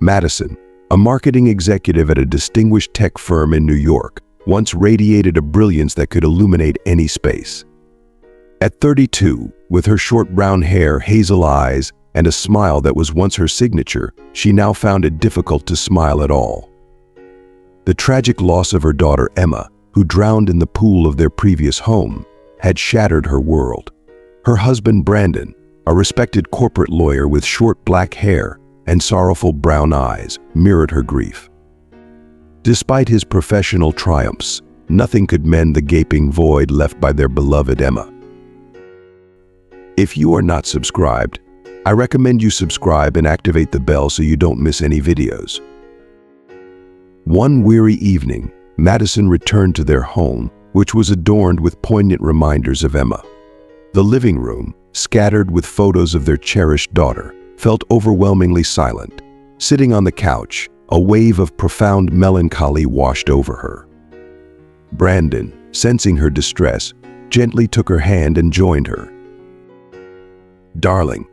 Madison, a marketing executive at a distinguished tech firm in New York, once radiated a brilliance that could illuminate any space. At 32, with her short brown hair, hazel eyes, and a smile that was once her signature, she now found it difficult to smile at all. The tragic loss of her daughter Emma, who drowned in the pool of their previous home, had shattered her world. Her husband Brandon, a respected corporate lawyer with short black hair and sorrowful brown eyes, mirrored her grief. Despite his professional triumphs, nothing could mend the gaping void left by their beloved Emma. If you are not subscribed, I recommend you subscribe and activate the bell so you don't miss any videos. One weary evening, Madison returned to their home, which was adorned with poignant reminders of Emma. The living room, scattered with photos of their cherished daughter, felt overwhelmingly silent. Sitting on the couch, a wave of profound melancholy washed over her. Brandon, sensing her distress, gently took her hand and joined her. "Darling,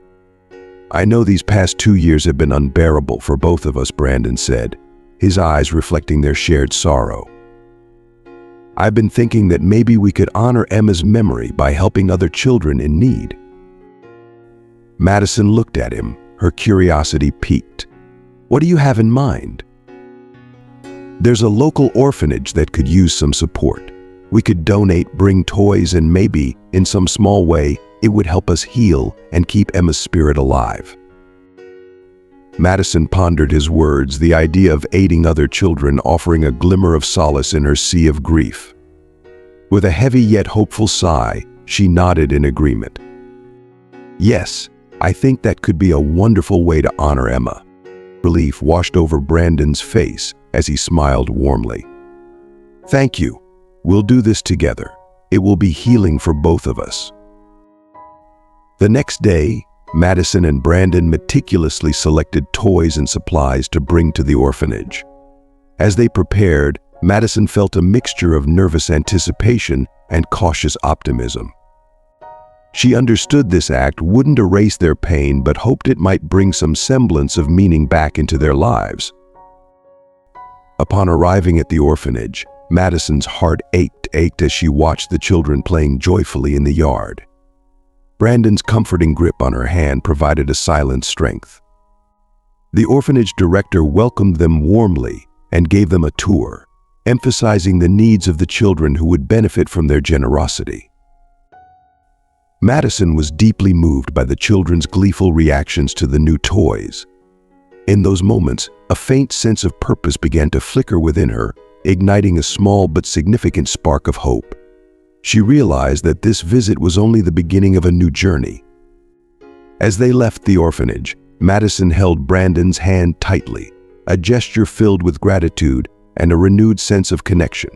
I know these past 2 years have been unbearable for both of us," Brandon said, his eyes reflecting their shared sorrow. "I've been thinking that maybe we could honor Emma's memory by helping other children in need." Madison looked at him, her curiosity piqued. "What do you have in mind?" "There's a local orphanage that could use some support. We could donate, bring toys, and maybe, in some small way, it would help us heal and keep Emma's spirit alive." Madison pondered his words, the idea of aiding other children offering a glimmer of solace in her sea of grief. With a heavy yet hopeful sigh, she nodded in agreement. "Yes, I think that could be a wonderful way to honor Emma." Relief washed over Brandon's face as he smiled warmly. "Thank you. We'll do this together. It will be healing for both of us." The next day, Madison and Brandon meticulously selected toys and supplies to bring to the orphanage. As they prepared, Madison felt a mixture of nervous anticipation and cautious optimism. She understood this act wouldn't erase their pain, but hoped it might bring some semblance of meaning back into their lives. Upon arriving at the orphanage, Madison's heart ached as she watched the children playing joyfully in the yard. Brandon's comforting grip on her hand provided a silent strength. The orphanage director welcomed them warmly and gave them a tour, emphasizing the needs of the children who would benefit from their generosity. Madison was deeply moved by the children's gleeful reactions to the new toys. In those moments, a faint sense of purpose began to flicker within her, igniting a small but significant spark of hope. She realized that this visit was only the beginning of a new journey. As they left the orphanage, Madison held Brandon's hand tightly, a gesture filled with gratitude and a renewed sense of connection.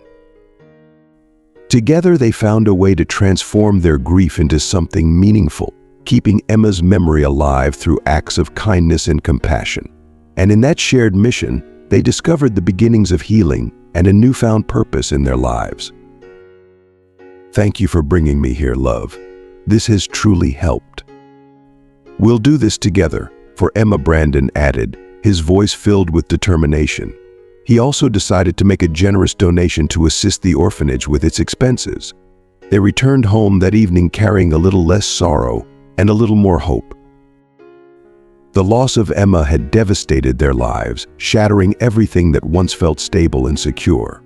Together they found a way to transform their grief into something meaningful, keeping Emma's memory alive through acts of kindness and compassion. And in that shared mission, they discovered the beginnings of healing and a newfound purpose in their lives. "Thank you for bringing me here, love. This has truly helped." "We'll do this together," for Emma, Brandon added, his voice filled with determination. He also decided to make a generous donation to assist the orphanage with its expenses. They returned home that evening carrying a little less sorrow and a little more hope. The loss of Emma had devastated their lives, shattering everything that once felt stable and secure.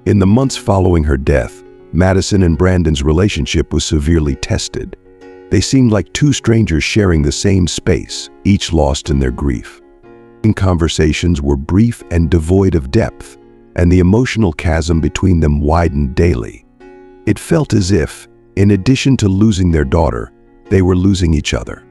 In the months following her death, Madison and Brandon's relationship was severely tested. They seemed like two strangers sharing the same space, each lost in their grief. Conversations were brief and devoid of depth, and the emotional chasm between them widened daily. It felt as if, in addition to losing their daughter, they were losing each other.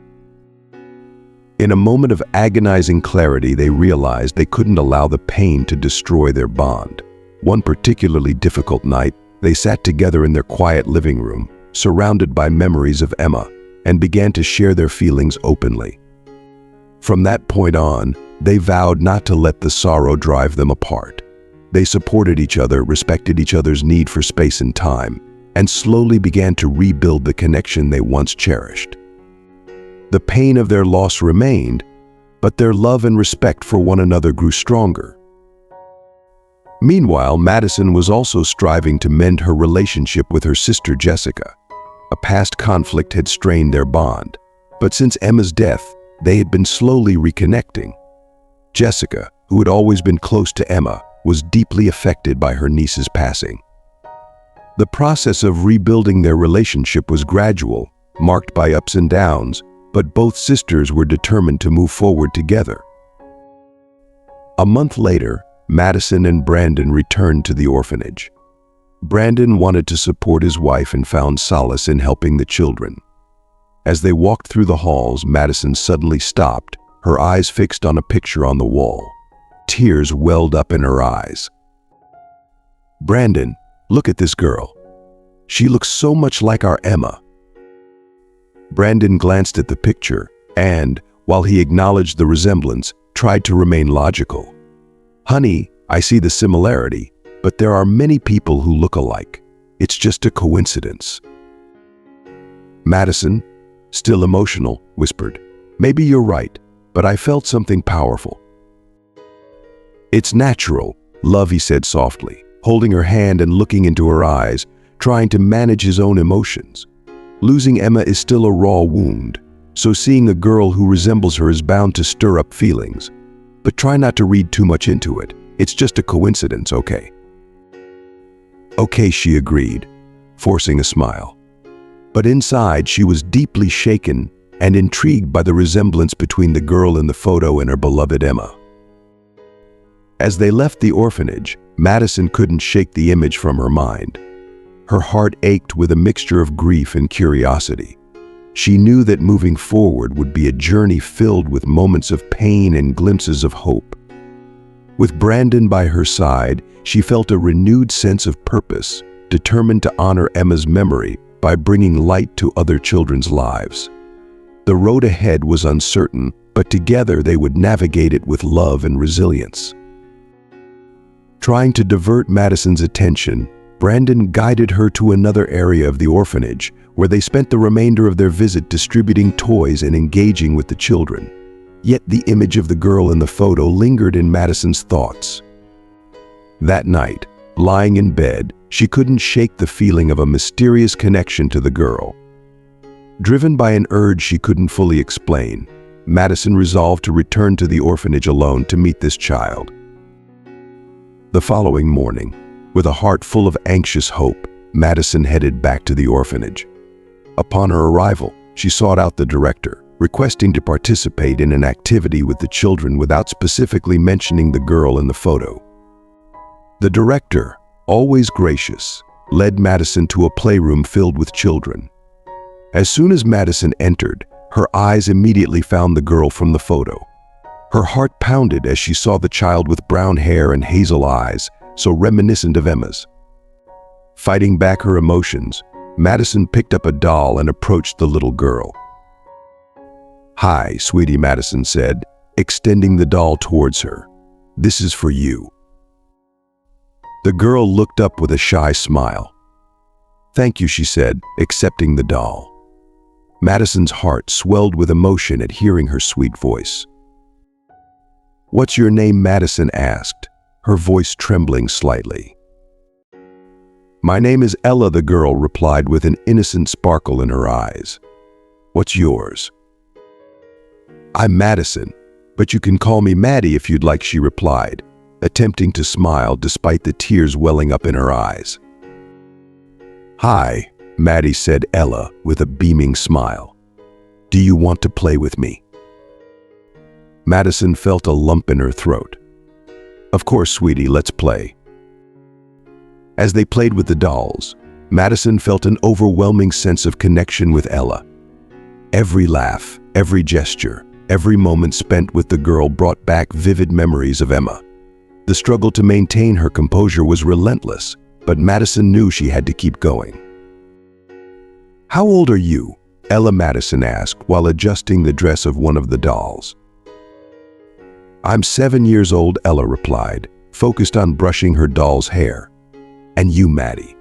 In a moment of agonizing clarity, they realized they couldn't allow the pain to destroy their bond. One particularly difficult night, they sat together in their quiet living room, surrounded by memories of Emma, and began to share their feelings openly. From that point on, they vowed not to let the sorrow drive them apart. They supported each other, respected each other's need for space and time, and slowly began to rebuild the connection they once cherished. The pain of their loss remained, but their love and respect for one another grew stronger. Meanwhile, Madison was also striving to mend her relationship with her sister Jessica. A past conflict had strained their bond, but since Emma's death, they had been slowly reconnecting. Jessica, who had always been close to Emma, was deeply affected by her niece's passing. The process of rebuilding their relationship was gradual, marked by ups and downs, but both sisters were determined to move forward together. A month later, Madison and Brandon returned to the orphanage. Brandon wanted to support his wife and found solace in helping the children. As they walked through the halls, Madison suddenly stopped, her eyes fixed on a picture on the wall. Tears welled up in her eyes. "Brandon, look at this girl. She looks so much like our Emma." Brandon glanced at the picture and, while he acknowledged the resemblance, tried to remain logical. "Honey, I see the similarity, but there are many people who look alike. It's just a coincidence." Madison, still emotional, whispered, "Maybe you're right, but I felt something powerful." "It's natural, love," he said softly, holding her hand and looking into her eyes, trying to manage his own emotions. Losing Emma is still a raw wound, so seeing a girl who resembles her is bound to stir up feelings. But try not to read too much into it. It's just a coincidence, okay? "Okay," she agreed, forcing a smile. But inside, she was deeply shaken and intrigued by the resemblance between the girl in the photo and her beloved Emma. As they left the orphanage, Madison couldn't shake the image from her mind. Her heart ached with a mixture of grief and curiosity. She knew that moving forward would be a journey filled with moments of pain and glimpses of hope. With Brandon by her side, she felt a renewed sense of purpose, determined to honor Emma's memory by bringing light to other children's lives. The road ahead was uncertain, but together they would navigate it with love and resilience. Trying to divert Madison's attention, Brandon guided her to another area of the orphanage, where they spent the remainder of their visit distributing toys and engaging with the children. Yet the image of the girl in the photo lingered in Madison's thoughts. That night, lying in bed, she couldn't shake the feeling of a mysterious connection to the girl. Driven by an urge she couldn't fully explain, Madison resolved to return to the orphanage alone to meet this child. The following morning, with a heart full of anxious hope, Madison headed back to the orphanage. Upon her arrival, she sought out the director, requesting to participate in an activity with the children without specifically mentioning the girl in the photo. The director, always gracious, led Madison to a playroom filled with children. As soon as Madison entered, her eyes immediately found the girl from the photo. Her heart pounded as she saw the child with brown hair and hazel eyes, so reminiscent of Emma's. Fighting back her emotions, Madison picked up a doll and approached the little girl. "Hi, sweetie," Madison said, extending the doll towards her. "This is for you." The girl looked up with a shy smile. "Thank you," she said, accepting the doll. Madison's heart swelled with emotion at hearing her sweet voice. "What's your name?" Madison asked, her voice trembling slightly. "My name is Ella," the girl replied with an innocent sparkle in her eyes. "What's yours?" "I'm Madison, but you can call me Maddie if you'd like," she replied, attempting to smile despite the tears welling up in her eyes. "Hi," Maddie said Ella with a beaming smile. "Do you want to play with me?" Madison felt a lump in her throat. "Of course, sweetie, let's play." As they played with the dolls, Madison felt an overwhelming sense of connection with Ella. Every laugh, every gesture, every moment spent with the girl brought back vivid memories of Emma. The struggle to maintain her composure was relentless, but Madison knew she had to keep going. "How old are you?" Ella Madison asked while adjusting the dress of one of the dolls. "I'm 7 years old," Ella replied, focused on brushing her doll's hair. "And you, Maddie?"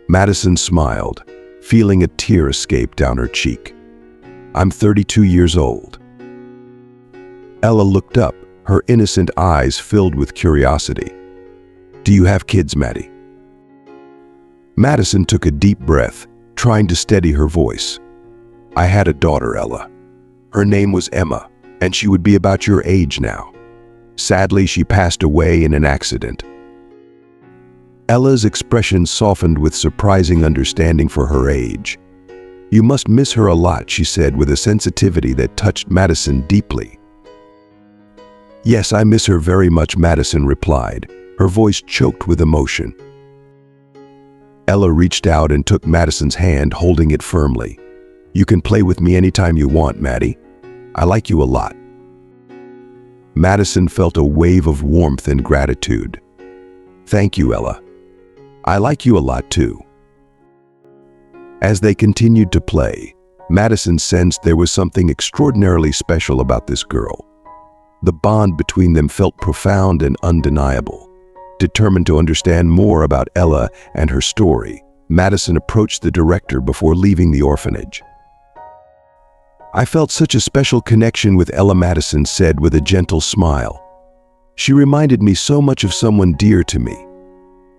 Madison smiled, feeling a tear escape down her cheek. "I'm 32 years old." Ella looked up, her innocent eyes filled with curiosity. "Do you have kids, Maddie?" Madison took a deep breath, trying to steady her voice. "I had a daughter, Ella. Her name was Emma, and she would be about your age now. Sadly, she passed away in an accident." Ella's expression softened with surprising understanding for her age. "You must miss her a lot," she said with a sensitivity that touched Madison deeply. "Yes, I miss her very much," Madison replied, her voice choked with emotion. Ella reached out and took Madison's hand, holding it firmly. "You can play with me anytime you want, Maddie. I like you a lot." Madison felt a wave of warmth and gratitude. "Thank you, Ella. I like you a lot too." As they continued to play, Madison sensed there was something extraordinarily special about this girl. The bond between them felt profound and undeniable. Determined to understand more about Ella and her story, Madison approached the director before leaving the orphanage. "I felt such a special connection with Ella," Madison said with a gentle smile. "She reminded me so much of someone dear to me.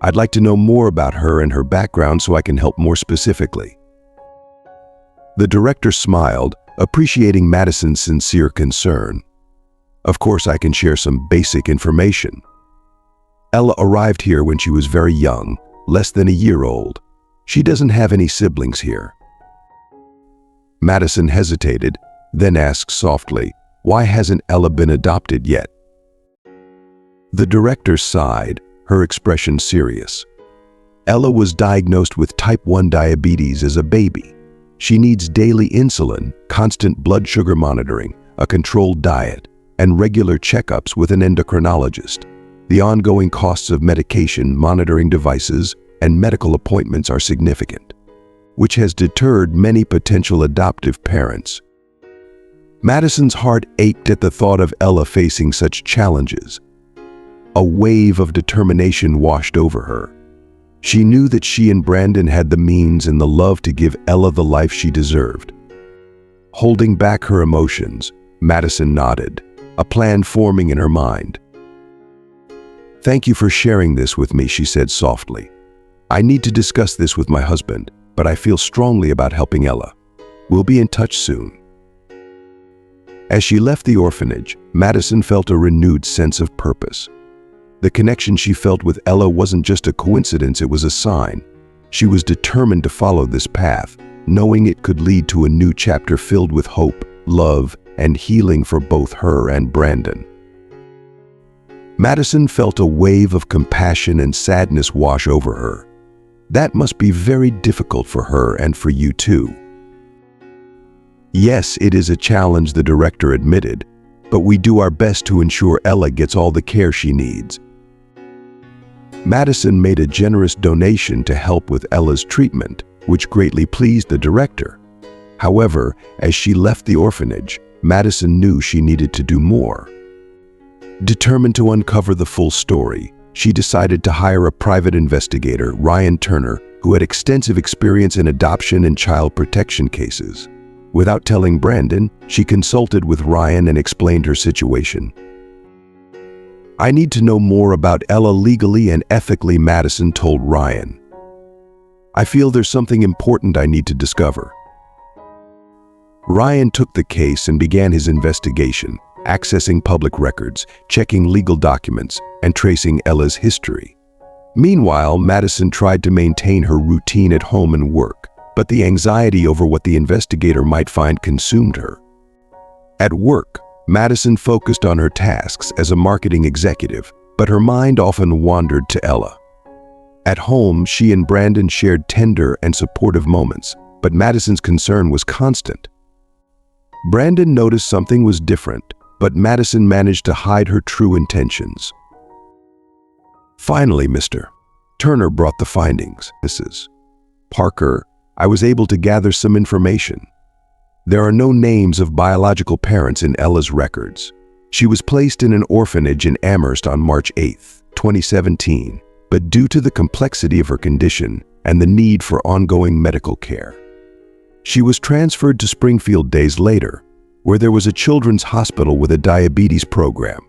I'd like to know more about her and her background so I can help more specifically." The director smiled, appreciating Madison's sincere concern. "Of course, I can share some basic information. Ella arrived here when she was very young, less than a year old. She doesn't have any siblings here." Madison hesitated, then asked softly, "Why hasn't Ella been adopted yet?" The director sighed, her expression serious. "Ella was diagnosed with type 1 diabetes as a baby. She needs daily insulin, constant blood sugar monitoring, a controlled diet, and regular checkups with an endocrinologist. The ongoing costs of medication, monitoring devices, and medical appointments are significant, which has deterred many potential adoptive parents." Madison's heart ached at the thought of Ella facing such challenges. A wave of determination washed over her. She knew that she and Brandon had the means and the love to give Ella the life she deserved. Holding back her emotions, Madison nodded, a plan forming in her mind. "Thank you for sharing this with me," she said softly. "I need to discuss this with my husband, but I feel strongly about helping Ella. We'll be in touch soon." As she left the orphanage, Madison felt a renewed sense of purpose. The connection she felt with Ella wasn't just a coincidence, it was a sign. She was determined to follow this path, knowing it could lead to a new chapter filled with hope, love, and healing for both her and Brandon. Madison felt a wave of compassion and sadness wash over her. That must be very difficult for her and for you too. "Yes, it is a challenge," the director admitted, "but we do our best to ensure Ella gets all the care she needs." Madison made a generous donation to help with Ella's treatment, which greatly pleased the director. However, as she left the orphanage, Madison knew she needed to do more. Determined to uncover the full story, she decided to hire a private investigator, Ryan Turner, who had extensive experience in adoption and child protection cases. Without telling Brandon, she consulted with Ryan and explained her situation. "I need to know more about Ella legally and ethically," Madison told Ryan. "I feel there's something important I need to discover." Ryan took the case and began his investigation, accessing public records, checking legal documents, and tracing Ella's history. Meanwhile, Madison tried to maintain her routine at home and work, but the anxiety over what the investigator might find consumed her. At work, Madison focused on her tasks as a marketing executive, but her mind often wandered to Ella. At home, she and Brandon shared tender and supportive moments, but Madison's concern was constant. Brandon noticed something was different, but Madison managed to hide her true intentions. Finally, Mr. Turner brought the findings. "Mrs. Parker, I was able to gather some information. There are no names of biological parents in Ella's records. She was placed in an orphanage in Amherst on March 8, 2017, but due to the complexity of her condition and the need for ongoing medical care, she was transferred to Springfield days later. where there was a children's hospital with a diabetes program.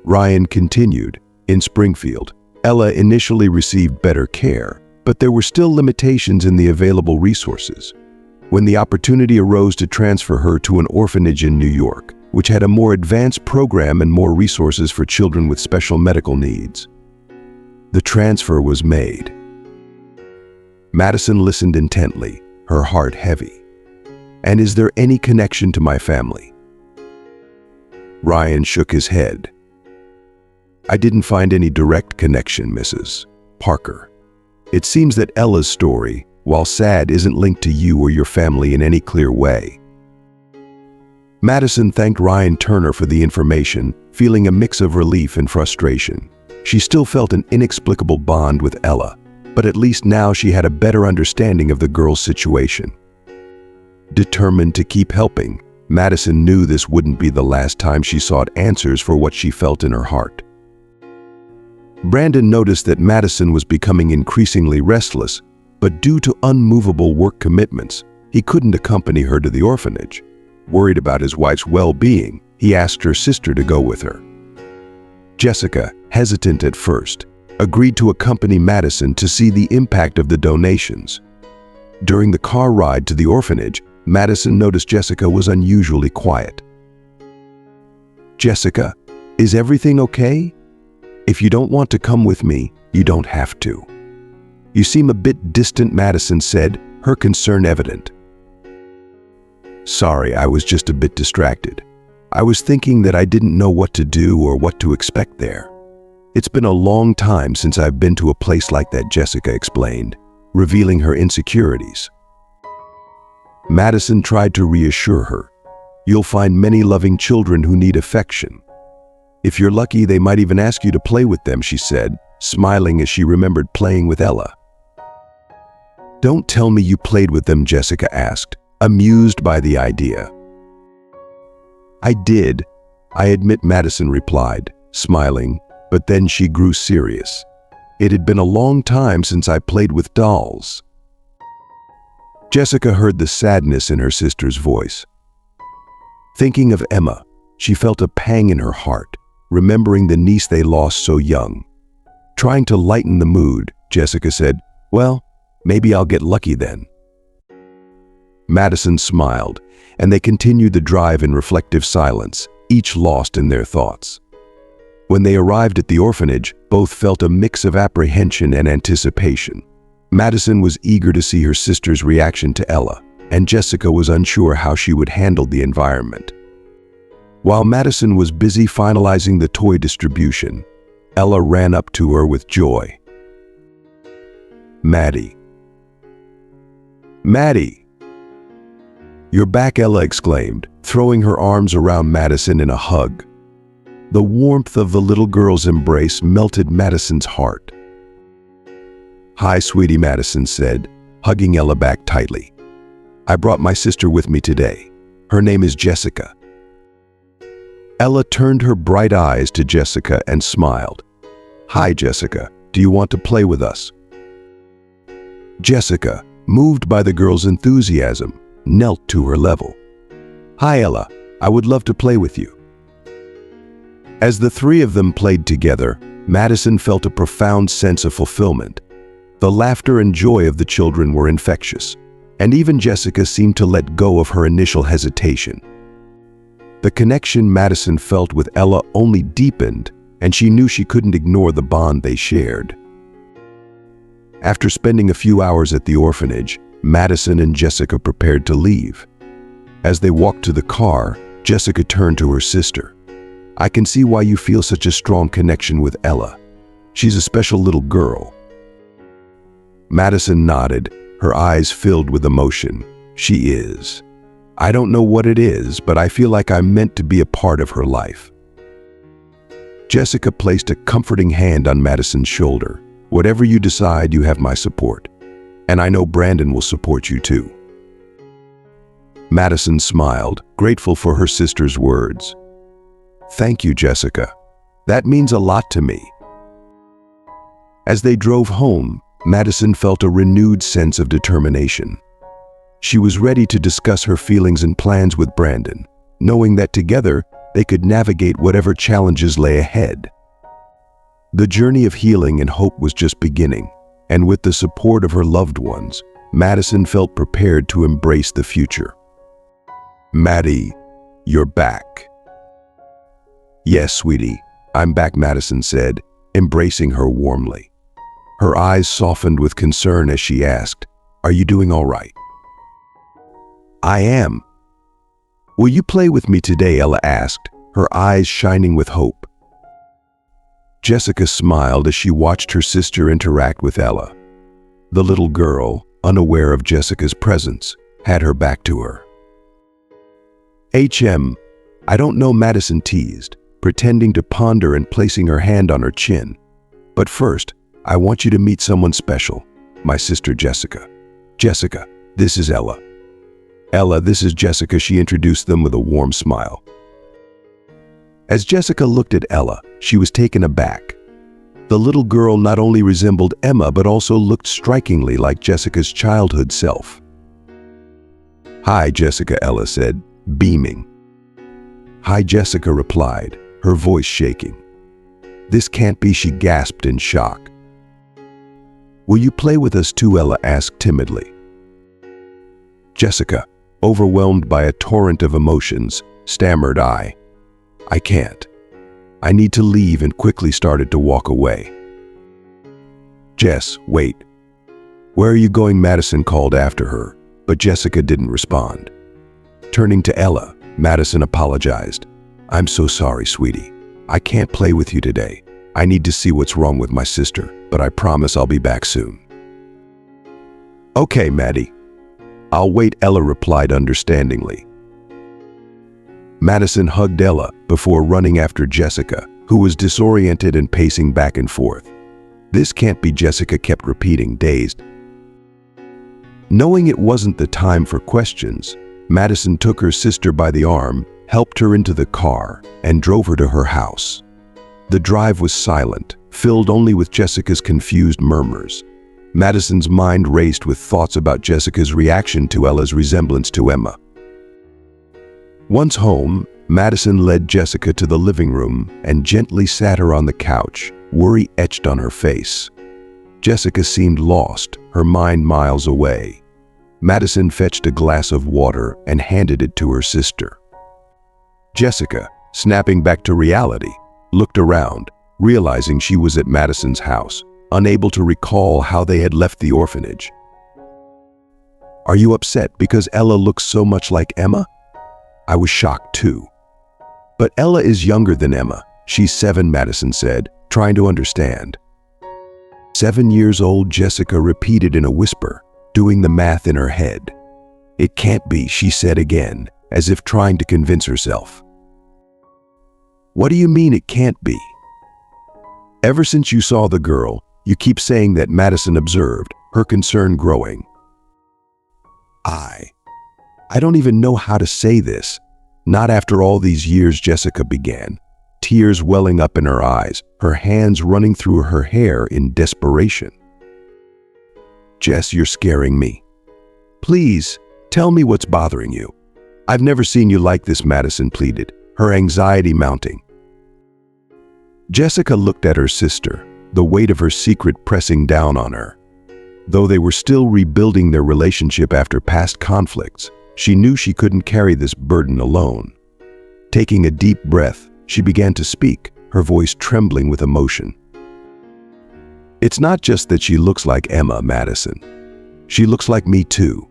Ryan continued, in Springfield, Ella initially received better care, but there were still limitations in the available resources. When the opportunity arose to transfer her to an orphanage in New York, which had a more advanced program and more resources for children with special medical needs, the transfer was made. Madison listened intently, her heart heavy. And is there any connection to my family? Ryan shook his head. I didn't find any direct connection, Mrs. Parker. It seems that Ella's story, while sad, isn't linked to you or your family in any clear way. Madison thanked Ryan Turner for the information, feeling a mix of relief and frustration. She still felt an inexplicable bond with Ella, but at least now she had a better understanding of the girl's situation. Determined to keep helping, Madison knew this wouldn't be the last time she sought answers for what she felt in her heart. Brandon noticed that Madison was becoming increasingly restless, but due to unmovable work commitments, he couldn't accompany her to the orphanage. Worried about his wife's well-being, he asked her sister to go with her. Jessica, hesitant at first, agreed to accompany Madison to see the impact of the donations. During the car ride to the orphanage, Madison noticed Jessica was unusually quiet. Jessica, is everything okay? If you don't want to come with me, you don't have to. You seem a bit distant, Madison said, her concern evident. Sorry, I was just a bit distracted. I was thinking that I didn't know what to do or what to expect there. It's been a long time since I've been to a place like that, Jessica explained, revealing her insecurities. Madison tried to reassure her. You'll find many loving children who need affection. If you're lucky, they might even ask you to play with them, she said, smiling as she remembered playing with Ella. Don't tell me you played with them, Jessica asked, amused by the idea. I did, I admit, Madison replied, smiling, but then she grew serious. It had been a long time since I played with dolls. Jessica heard the sadness in her sister's voice. Thinking of Emma, she felt a pang in her heart, remembering the niece they lost so young. Trying to lighten the mood, Jessica said, well, maybe I'll get lucky then. Madison smiled, and they continued the drive in reflective silence, each lost in their thoughts. When they arrived at the orphanage, both felt a mix of apprehension and anticipation. Madison was eager to see her sister's reaction to Ella, and Jessica was unsure how she would handle the environment. While Madison was busy finalizing the toy distribution, Ella ran up to her with joy. Maddie. Maddie! You're back, Ella exclaimed, throwing her arms around Madison in a hug. The warmth of the little girl's embrace melted Madison's heart. Hi, sweetie, Madison said, hugging Ella back tightly. I brought my sister with me today. Her name is Jessica. Ella turned her bright eyes to Jessica and smiled. Hi, Jessica. Do you want to play with us? Jessica, moved by the girl's enthusiasm, knelt to her level. Hi, Ella. I would love to play with you. As the three of them played together, Madison felt a profound sense of fulfillment. The laughter and joy of the children were infectious, and even Jessica seemed to let go of her initial hesitation. The connection Madison felt with Ella only deepened, and she knew she couldn't ignore the bond they shared. After spending a few hours at the orphanage, Madison and Jessica prepared to leave. As they walked to the car, Jessica turned to her sister. I can see why you feel such a strong connection with Ella. She's a special little girl. Madison nodded, her eyes filled with emotion. She is. I don't know what it is, but I feel like I'm meant to be a part of her life. Jessica placed a comforting hand on Madison's shoulder. Whatever you decide, you have my support. And I know Brandon will support you too. Madison smiled, grateful for her sister's words. Thank you, Jessica. That means a lot to me. As they drove home, Madison felt a renewed sense of determination. She was ready to discuss her feelings and plans with Brandon, knowing that together they could navigate whatever challenges lay ahead. The journey of healing and hope was just beginning, and with the support of her loved ones, Madison felt prepared to embrace the future. "Maddie, you're back." "Yes, sweetie, I'm back," Madison said, embracing her warmly. Her eyes softened with concern as she asked, "Are you doing all right?" "I am." "Will you play with me today?" Ella asked, her eyes shining with hope. Jessica smiled as she watched her sister interact with Ella. The little girl, unaware of Jessica's presence, had her back to her. I don't know," Madison teased, pretending to ponder and placing her hand on her chin. "But first, I want you to meet someone special, my sister Jessica." "Jessica, this is Ella." "Ella, this is Jessica," she introduced them with a warm smile. As Jessica looked at Ella, she was taken aback. The little girl not only resembled Emma but also looked strikingly like Jessica's childhood self. "Hi, Jessica," Ella said, beaming. "Hi, Jessica," replied, her voice shaking. "This can't be," she gasped in shock. "Will you play with us too?" Ella asked timidly. Jessica, overwhelmed by a torrent of emotions, stammered, I can't. I need to leave," and quickly started to walk away. "Jess, wait. Where are you going?" Madison called after her, but Jessica didn't respond. Turning to Ella, Madison apologized. "I'm so sorry, sweetie. I can't play with you today. I need to see what's wrong with my sister, but I promise I'll be back soon." "Okay, Maddie. I'll wait," Ella replied understandingly. Madison hugged Ella before running after Jessica, who was disoriented and pacing back and forth. "This can't be," Jessica kept repeating, dazed. Knowing it wasn't the time for questions, Madison took her sister by the arm, helped her into the car, and drove her to her house. The drive was silent, filled only with Jessica's confused murmurs. Madison's mind raced with thoughts about Jessica's reaction to Ella's resemblance to Emma. Once home, Madison led Jessica to the living room and gently sat her on the couch, worry etched on her face. Jessica seemed lost, her mind miles away. Madison fetched a glass of water and handed it to her sister. Jessica, snapping back to reality, looked around, realizing she was at Madison's house, unable to recall how they had left the orphanage. "Are you upset because Ella looks so much like Emma?" I was shocked too. "But Ella is younger than Emma. She's 7, Madison said, trying to understand. 7 years old, Jessica repeated in a whisper, doing the math in her head. "It can't be," she said again, as if trying to convince herself. "What do you mean it can't be?" "Ever since you saw the girl, you keep saying that," Madison observed, her concern growing. I don't even know how to say this. Not after all these years," Jessica began, tears welling up in her eyes, her hands running through her hair in desperation. "Jess, you're scaring me. Please, tell me what's bothering you. I've never seen you like this," Madison pleaded, her anxiety mounting. Jessica looked at her sister, the weight of her secret pressing down on her. Though they were still rebuilding their relationship after past conflicts, she knew she couldn't carry this burden alone. Taking a deep breath, she began to speak, her voice trembling with emotion. "It's not just that she looks like Emma, Madison. She looks like me too.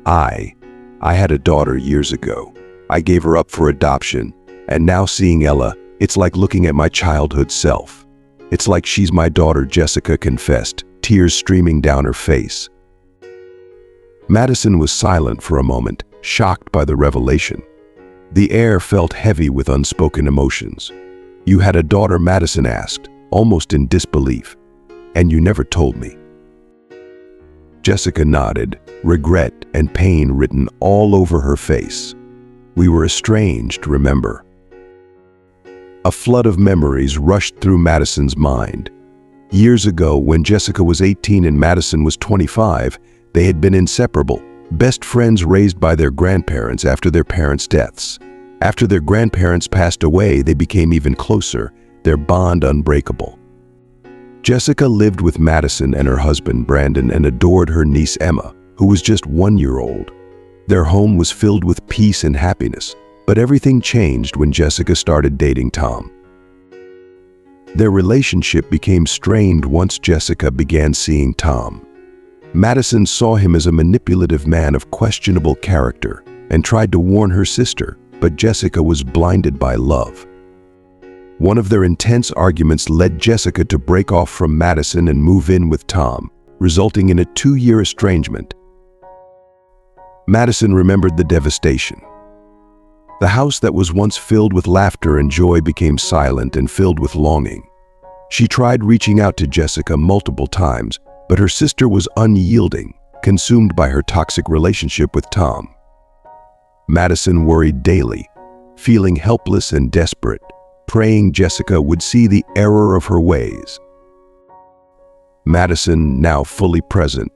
I had a daughter years ago. I gave her up for adoption, and now seeing Ella, it's like looking at my childhood self. It's like she's my daughter," Jessica confessed, tears streaming down her face. Madison was silent for a moment, shocked by the revelation. The air felt heavy with unspoken emotions. "You had a daughter?" Madison asked, almost in disbelief. "And you never told me." Jessica nodded, regret and pain written all over her face. "We were estranged, remember?" A flood of memories rushed through Madison's mind. Years ago, when Jessica was 18 and Madison was 25, they had been inseparable, best friends raised by their grandparents after their parents' deaths. After their grandparents passed away, they became even closer, their bond unbreakable. Jessica lived with Madison and her husband, Brandon, and adored her niece, Emma, who was just 1 year old. Their home was filled with peace and happiness, but everything changed when Jessica started dating Tom. Their relationship became strained once Jessica began seeing Tom. Madison saw him as a manipulative man of questionable character and tried to warn her sister, but Jessica was blinded by love. One of their intense arguments led Jessica to break off from Madison and move in with Tom, resulting in a 2-year estrangement. Madison remembered the devastation. The house that was once filled with laughter and joy became silent and filled with longing. She tried reaching out to Jessica multiple times, but her sister was unyielding, consumed by her toxic relationship with Tom. Madison worried daily, feeling helpless and desperate, praying Jessica would see the error of her ways. Madison, now fully present,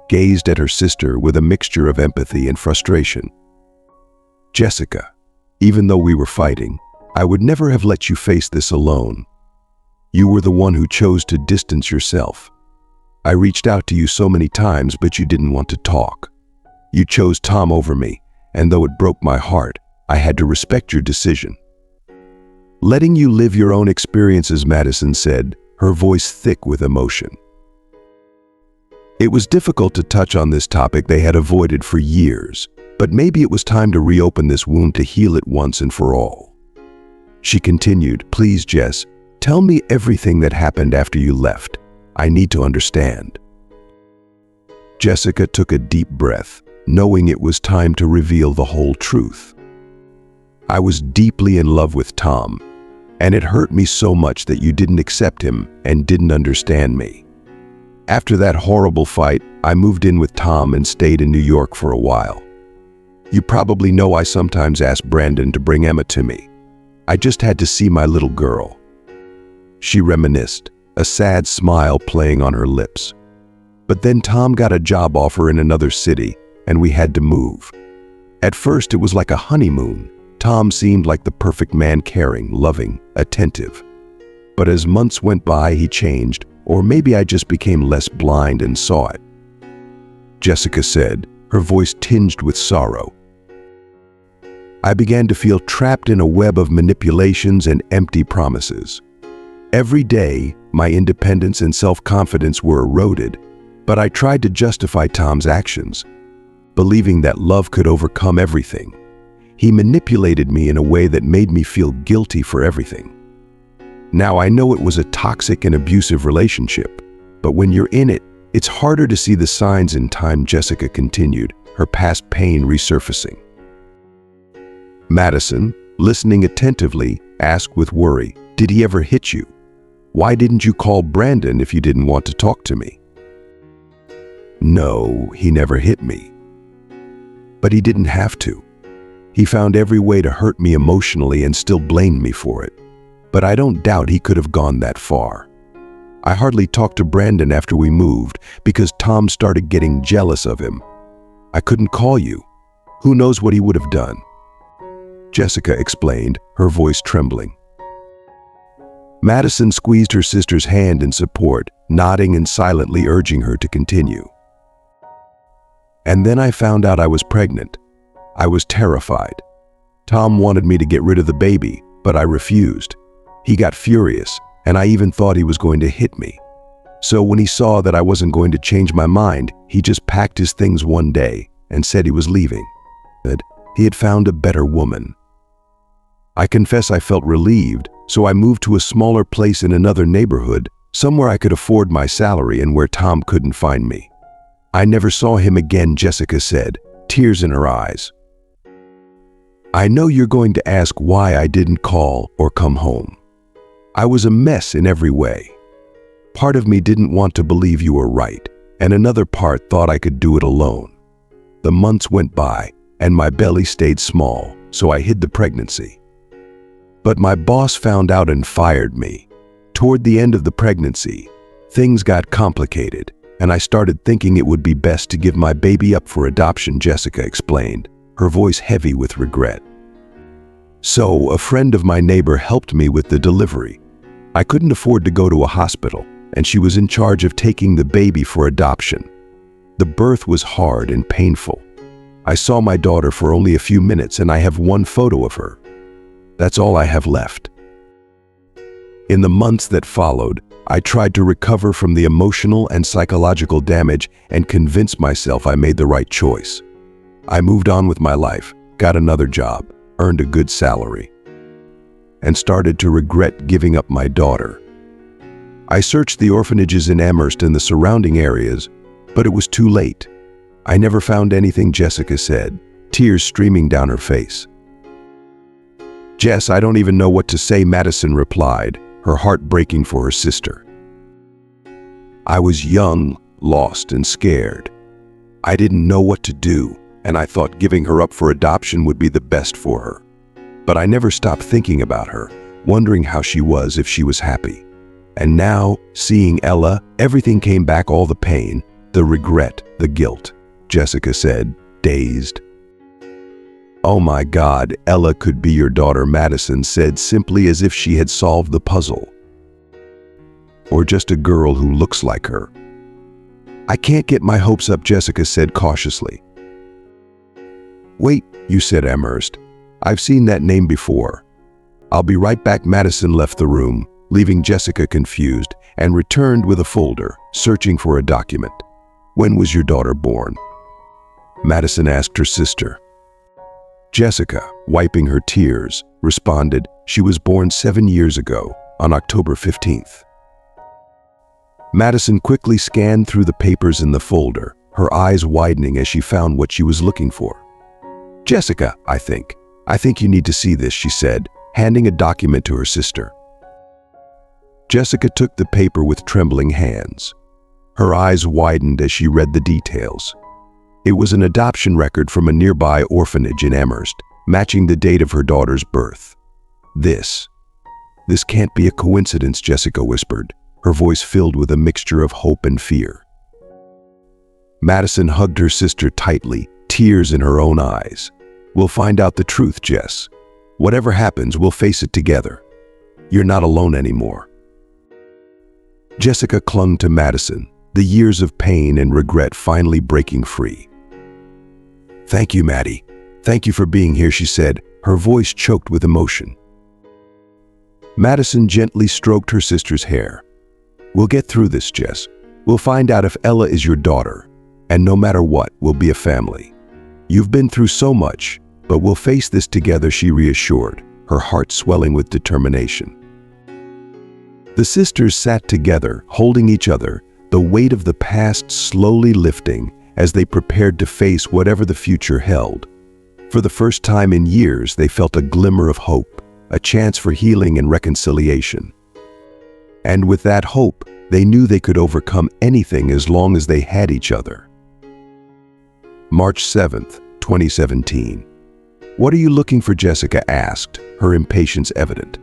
gazed at her sister with a mixture of empathy and frustration. "Jessica, even though we were fighting, I would never have let you face this alone. You were the one who chose to distance yourself. I reached out to you so many times, but you didn't want to talk. You chose Tom over me, and though it broke my heart, I had to respect your decision." "Letting you live your own experiences," Madison said, her voice thick with emotion. It was difficult to touch on this topic they had avoided for years, but maybe it was time to reopen this wound to heal it once and for all. She continued, "Please, Jess, tell me everything that happened after you left. I need to understand." Jessica took a deep breath, knowing it was time to reveal the whole truth. "I was deeply in love with Tom, and it hurt me so much that you didn't accept him and didn't understand me. After that horrible fight, I moved in with Tom and stayed in New York for a while. You probably know I sometimes asked Brandon to bring Emma to me. I just had to see my little girl." She reminisced, a sad smile playing on her lips. "But then Tom got a job offer in another city, and we had to move. At first, it was like a honeymoon. Tom seemed like the perfect man, caring, loving, attentive. But as months went by, he changed, or maybe I just became less blind and saw it," Jessica said, her voice tinged with sorrow. "I began to feel trapped in a web of manipulations and empty promises. Every day, my independence and self-confidence were eroded, but I tried to justify Tom's actions, believing that love could overcome everything. He manipulated me in a way that made me feel guilty for everything. Now I know it was a toxic and abusive relationship, but when you're in it, it's harder to see the signs in time," Jessica continued, her past pain resurfacing. Madison, listening attentively, asked with worry, "Did he ever hit you? Why didn't you call Brandon if you didn't want to talk to me?" "No, he never hit me. But he didn't have to. He found every way to hurt me emotionally and still blamed me for it. But I don't doubt he could have gone that far. I hardly talked to Brandon after we moved because Tom started getting jealous of him. I couldn't call you. Who knows what he would have done?" Jessica explained, her voice trembling. Madison squeezed her sister's hand in support, nodding and silently urging her to continue. "And then I found out I was pregnant. I was terrified. Tom wanted me to get rid of the baby, but I refused. He got furious, and I even thought he was going to hit me. So when he saw that I wasn't going to change my mind, he just packed his things one day and said he was leaving. That he had found a better woman. I confess I felt relieved, so I moved to a smaller place in another neighborhood, somewhere I could afford my salary and where Tom couldn't find me. I never saw him again," Jessica said, tears in her eyes. "I know you're going to ask why I didn't call or come home. I was a mess in every way. Part of me didn't want to believe you were right, and another part thought I could do it alone. The months went by, and my belly stayed small, so I hid the pregnancy. But my boss found out and fired me. Toward the end of the pregnancy, things got complicated, and I started thinking it would be best to give my baby up for adoption," Jessica explained, her voice heavy with regret. "So, a friend of my neighbor helped me with the delivery. I couldn't afford to go to a hospital, and she was in charge of taking the baby for adoption. The birth was hard and painful. I saw my daughter for only a few minutes, and I have one photo of her. That's all I have left." In the months that followed, I tried to recover from the emotional and psychological damage and convince myself I made the right choice. I moved on with my life, got another job, earned a good salary, and started to regret giving up my daughter. I searched the orphanages in Amherst and the surrounding areas, but it was too late. I never found anything, Jessica said, tears streaming down her face. "Jess, I don't even know what to say," Madison replied, her heart breaking for her sister. "I was young, lost, and scared. I didn't know what to do, and I thought giving her up for adoption would be the best for her. But I never stopped thinking about her, wondering how she was, if she was happy. And now, seeing Ella, everything came back, all the pain, the regret, the guilt," Jessica said, dazed. "Oh my God, Ella could be your daughter," Madison said, simply, as if she had solved the puzzle. "Or just a girl who looks like her." "I can't get my hopes up," Jessica said cautiously. "Wait," you said, Amherst. "I've seen that name before." "I'll be right back." Madison left the room, leaving Jessica confused, and returned with a folder, searching for a document. "When was your daughter born?" Madison asked her sister. Jessica, wiping her tears, responded, "She was born 7 years ago, on October 15th. Madison quickly scanned through the papers in the folder, her eyes widening as she found what she was looking for. "Jessica, I think you need to see this," she said, handing a document to her sister. Jessica took the paper with trembling hands. Her eyes widened as she read the details. It was an adoption record from a nearby orphanage in Amherst, matching the date of her daughter's birth. This can't be a coincidence," Jessica whispered, her voice filled with a mixture of hope and fear. Madison hugged her sister tightly, tears in her own eyes. "We'll find out the truth, Jess. Whatever happens, we'll face it together. You're not alone anymore." Jessica clung to Madison, the years of pain and regret finally breaking free. "Thank you, Maddie. Thank you for being here," she said, her voice choked with emotion. Madison gently stroked her sister's hair. "We'll get through this, Jess. We'll find out if Ella is your daughter, and no matter what, we'll be a family. You've been through so much, but we'll face this together," she reassured, her heart swelling with determination. The sisters sat together, holding each other, the weight of the past slowly lifting as they prepared to face whatever the future held. For the first time in years, they felt a glimmer of hope, a chance for healing and reconciliation. And with that hope, they knew they could overcome anything as long as they had each other. March 7th, 2017. "What are you looking for?" Jessica asked, her impatience evident.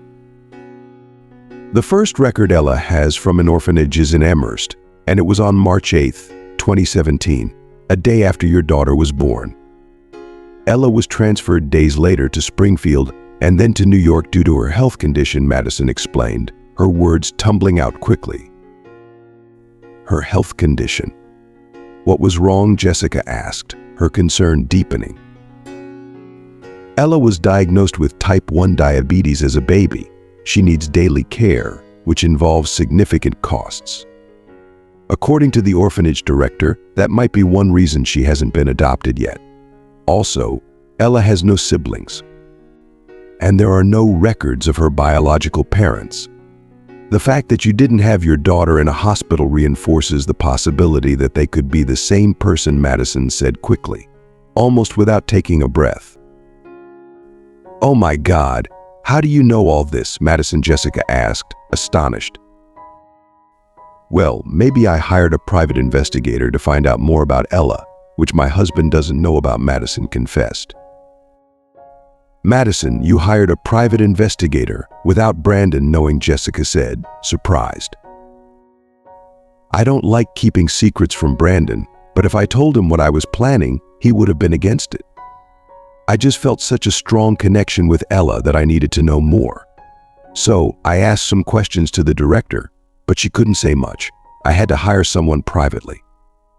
"The first record Ella has from an orphanage is in Amherst, and it was on March 8th, 2017, a day after your daughter was born. Ella was transferred days later to Springfield and then to New York due to her health condition," Madison explained, her words tumbling out quickly. "Her health condition. What was wrong?" Jessica asked, her concern deepening. "Ella was diagnosed with type 1 diabetes as a baby. She needs daily care, which involves significant costs. According to the orphanage director, that might be one reason she hasn't been adopted yet. Also, Ella has no siblings, and there are no records of her biological parents. The fact that you didn't have your daughter in a hospital reinforces the possibility that they could be the same person," Madison said quickly, almost without taking a breath. "Oh my God, how do you know all this?" Jessica asked, astonished. "Well, maybe I hired a private investigator to find out more about Ella, which my husband doesn't know about," Madison confessed. "Madison, you hired a private investigator without Brandon knowing," Jessica said, surprised. I don't like keeping secrets from Brandon, but if I told him what I was planning, he would have been against it. I just felt such a strong connection with Ella that I needed to know more. So I asked some questions to the director, but she couldn't say much. I had to hire someone privately.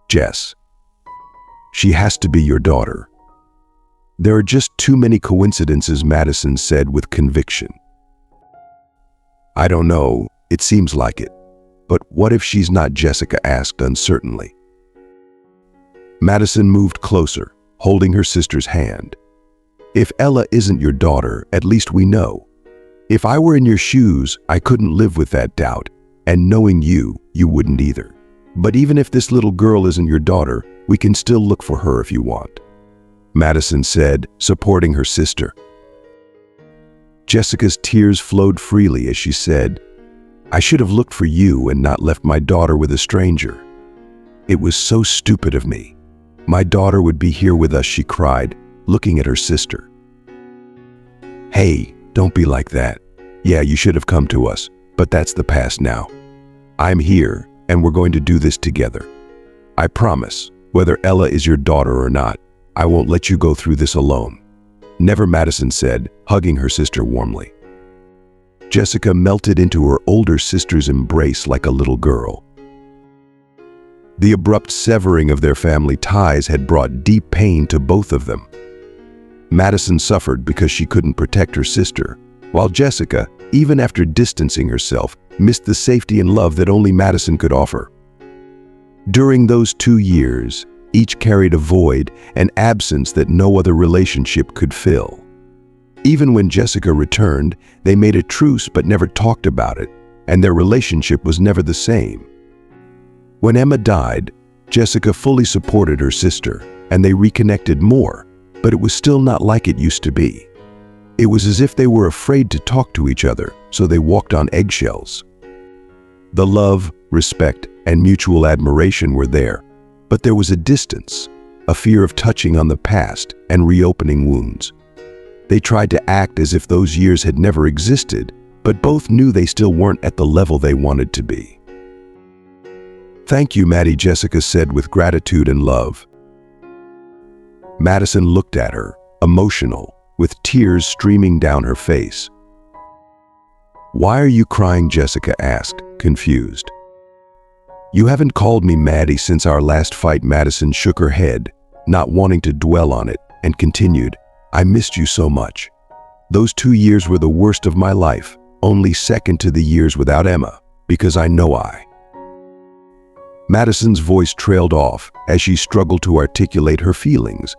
Jess. She has to be your daughter. There are just too many coincidences, Madison said with conviction. I don't know, it seems like it. But what if she's not? Jessica asked uncertainly. Madison moved closer, holding her sister's hand. If Ella isn't your daughter, at least we know. If I were in your shoes, I couldn't live with that doubt, and knowing you, you wouldn't either. But even if this little girl isn't your daughter, we can still look for her if you want, Madison said, supporting her sister. Jessica's tears flowed freely as she said, I should have looked for you and not left my daughter with a stranger. It was so stupid of me. My daughter would be here with us, she cried, looking at her sister. Hey, don't be like that. Yeah, you should have come to us, but that's the past now. I'm here, and we're going to do this together. I promise, whether Ella is your daughter or not, I won't let you go through this alone. Never, Madison said, hugging her sister warmly. Jessica melted into her older sister's embrace like a little girl. The abrupt severing of their family ties had brought deep pain to both of them. Madison suffered because she couldn't protect her sister, while Jessica, even after distancing herself, missed the safety and love that only Madison could offer. During those 2 years, each carried a void, an absence that no other relationship could fill. Even when Jessica returned, they made a truce but never talked about it, and their relationship was never the same. When Emma died, Jessica fully supported her sister, and they reconnected more, but it was still not like it used to be. It was as if they were afraid to talk to each other, so they walked on eggshells. The love, respect, and mutual admiration were there, but there was a distance, a fear of touching on the past and reopening wounds. They tried to act as if those years had never existed, but both knew they still weren't at the level they wanted to be. Thank you, Maddie, Jessica said with gratitude and love. Madison looked at her, emotional, with tears streaming down her face. Why are you crying? Jessica asked, confused. You haven't called me Maddie since our last fight. Madison shook her head, not wanting to dwell on it, and continued, I missed you so much. Those 2 years were the worst of my life, only second to the years without Emma, because I know I. Madison's voice trailed off as she struggled to articulate her feelings.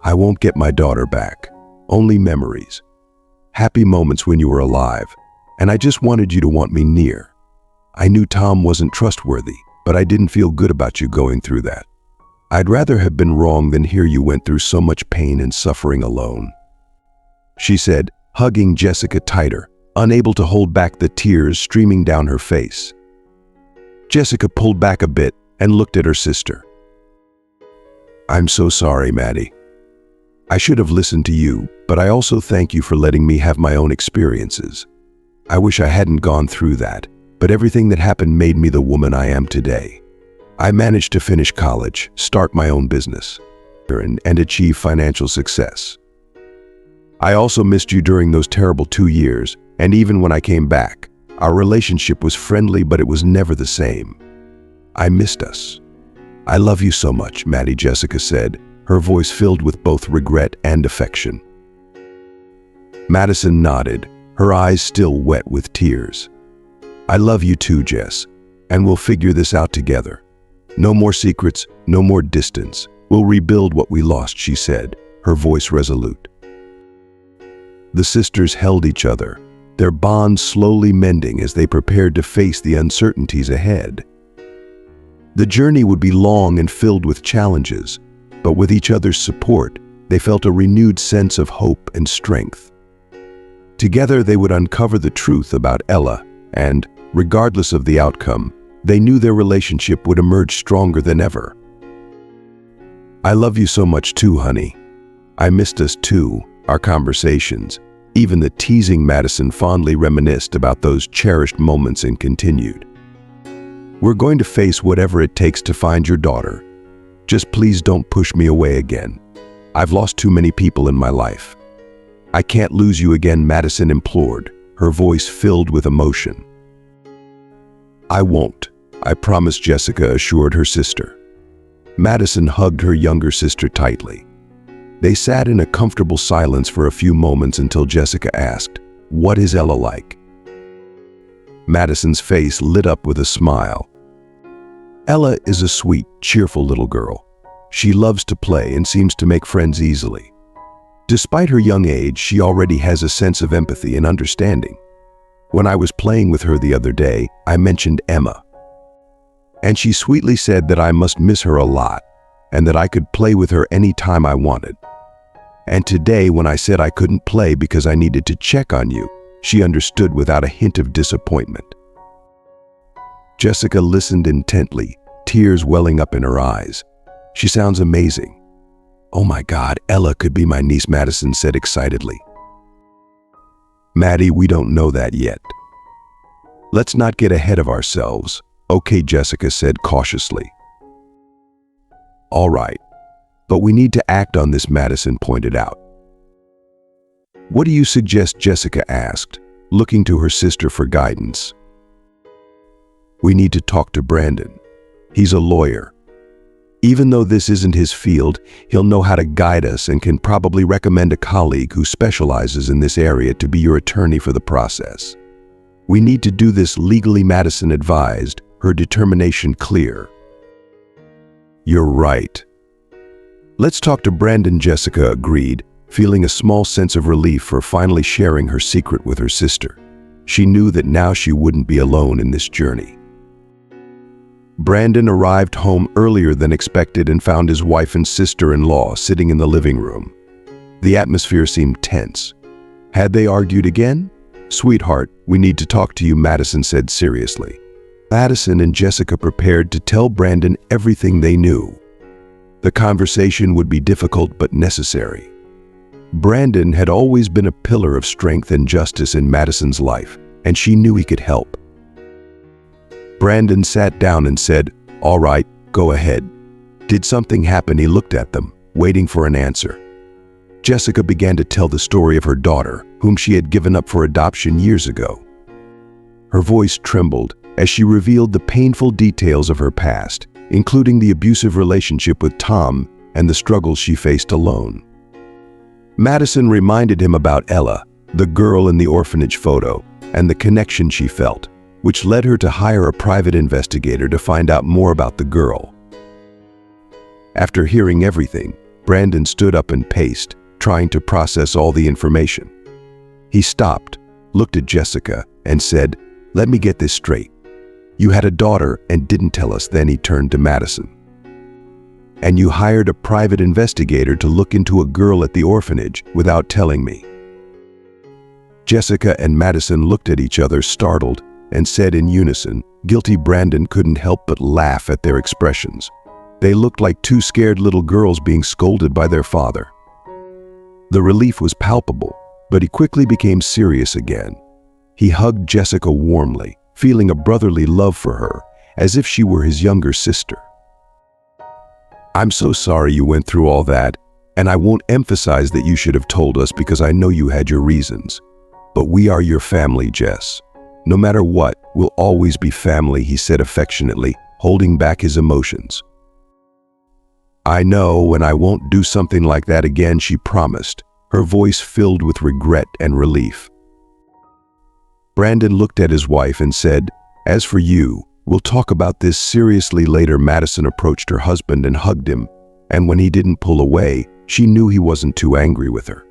I won't get my daughter back, only memories. Happy moments when you were alive, and I just wanted you to want me near. I knew Tom wasn't trustworthy, but I didn't feel good about you going through that. I'd rather have been wrong than hear you went through so much pain and suffering alone, she said, hugging Jessica tighter, unable to hold back the tears streaming down her face. Jessica pulled back a bit and looked at her sister. I'm so sorry, Maddie. I should have listened to you, but I also thank you for letting me have my own experiences. I wish I hadn't gone through that, but everything that happened made me the woman I am today. I managed to finish college, start my own business, and achieve financial success. I also missed you during those terrible 2 years, and even when I came back, our relationship was friendly, but it was never the same. I missed us. I love you so much, Maddie, Jessica said, her voice filled with both regret and affection. Madison nodded, her eyes still wet with tears. I love you too, Jess, and we'll figure this out together. No more secrets, no more distance. We'll rebuild what we lost, she said, her voice resolute. The sisters held each other, their bond slowly mending as they prepared to face the uncertainties ahead. The journey would be long and filled with challenges, but with each other's support, they felt a renewed sense of hope and strength. Together they would uncover the truth about Ella, and, regardless of the outcome, they knew their relationship would emerge stronger than ever. I love you so much too, honey. I missed us too, our conversations. Even the teasing Madison fondly reminisced about those cherished moments and continued. We're going to face whatever it takes to find your daughter. Just please don't push me away again. I've lost too many people in my life. I can't lose you again, Madison implored, her voice filled with emotion. I won't, I promise, Jessica assured her sister. Madison hugged her younger sister tightly. They sat in a comfortable silence for a few moments until Jessica asked, "What is Ella like?" Madison's face lit up with a smile. Ella is a sweet, cheerful little girl. She loves to play and seems to make friends easily. Despite her young age, she already has a sense of empathy and understanding. When I was playing with her the other day, I mentioned Emma. And she sweetly said that I must miss her a lot and that I could play with her any time I wanted. And today, when I said I couldn't play because I needed to check on you, she understood without a hint of disappointment. Jessica listened intently, tears welling up in her eyes. She sounds amazing. Oh my God, Ella could be my niece, Madison said excitedly. Maddie, we don't know that yet. Let's not get ahead of ourselves. Okay, Jessica said cautiously. All right, but we need to act on this, Madison pointed out. What do you suggest? Jessica asked, looking to her sister for guidance. We need to talk to Brandon. He's a lawyer. Even though this isn't his field, he'll know how to guide us and can probably recommend a colleague who specializes in this area to be your attorney for the process. We need to do this legally, Madison advised, her determination clear. You're right. Let's talk to Brandon, Jessica agreed, feeling a small sense of relief for finally sharing her secret with her sister. She knew that now she wouldn't be alone in this journey. Brandon arrived home earlier than expected and found his wife and sister-in-law sitting in the living room. The atmosphere seemed tense. Had they argued again? Sweetheart, we need to talk to you, Madison said seriously. Madison and Jessica prepared to tell Brandon everything they knew. The conversation would be difficult but necessary. Brandon had always been a pillar of strength and justice in Madison's life, and she knew he could help. Brandon sat down and said, "All right, go ahead." Did something happen? He looked at them, waiting for an answer. Jessica began to tell the story of her daughter, whom she had given up for adoption years ago. Her voice trembled as she revealed the painful details of her past, including the abusive relationship with Tom and the struggles she faced alone. Madison reminded him about Ella, the girl in the orphanage photo, and the connection she felt, which led her to hire a private investigator to find out more about the girl. After hearing everything, Brandon stood up and paced, trying to process all the information. He stopped, looked at Jessica, and said, "Let me get this straight. You had a daughter and didn't tell us." Then he turned to Madison. "And you hired a private investigator to look into a girl at the orphanage without telling me." Jessica and Madison looked at each other, startled, and said in unison, "Guilty." Brandon couldn't help but laugh at their expressions. They looked like two scared little girls being scolded by their father. The relief was palpable, but he quickly became serious again. He hugged Jessica warmly, feeling a brotherly love for her, as if she were his younger sister. "I'm so sorry you went through all that, and I won't emphasize that you should have told us because I know you had your reasons. But we are your family, Jess. No matter what, we'll always be family," he said affectionately, holding back his emotions. "I know, and I won't do something like that again," she promised, her voice filled with regret and relief. Brandon looked at his wife and said, "As for you, we'll talk about this seriously later." Madison approached her husband and hugged him, and when he didn't pull away, she knew he wasn't too angry with her.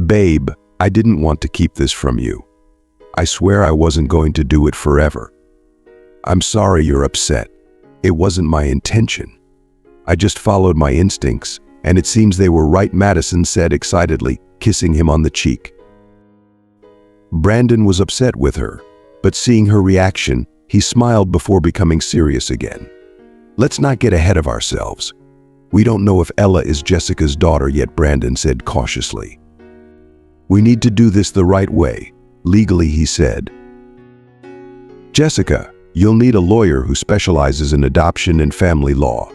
"Babe, I didn't want to keep this from you. I swear I wasn't going to do it forever. I'm sorry you're upset. It wasn't my intention. I just followed my instincts, and it seems they were right," Madison said excitedly, kissing him on the cheek. Brandon was upset with her, but seeing her reaction, he smiled before becoming serious again. "Let's not get ahead of ourselves. We don't know if Ella is Jessica's daughter yet," Brandon said cautiously. "We need to do this the right way, legally," he said. "Jessica, You'll need a lawyer who specializes in adoption and family law.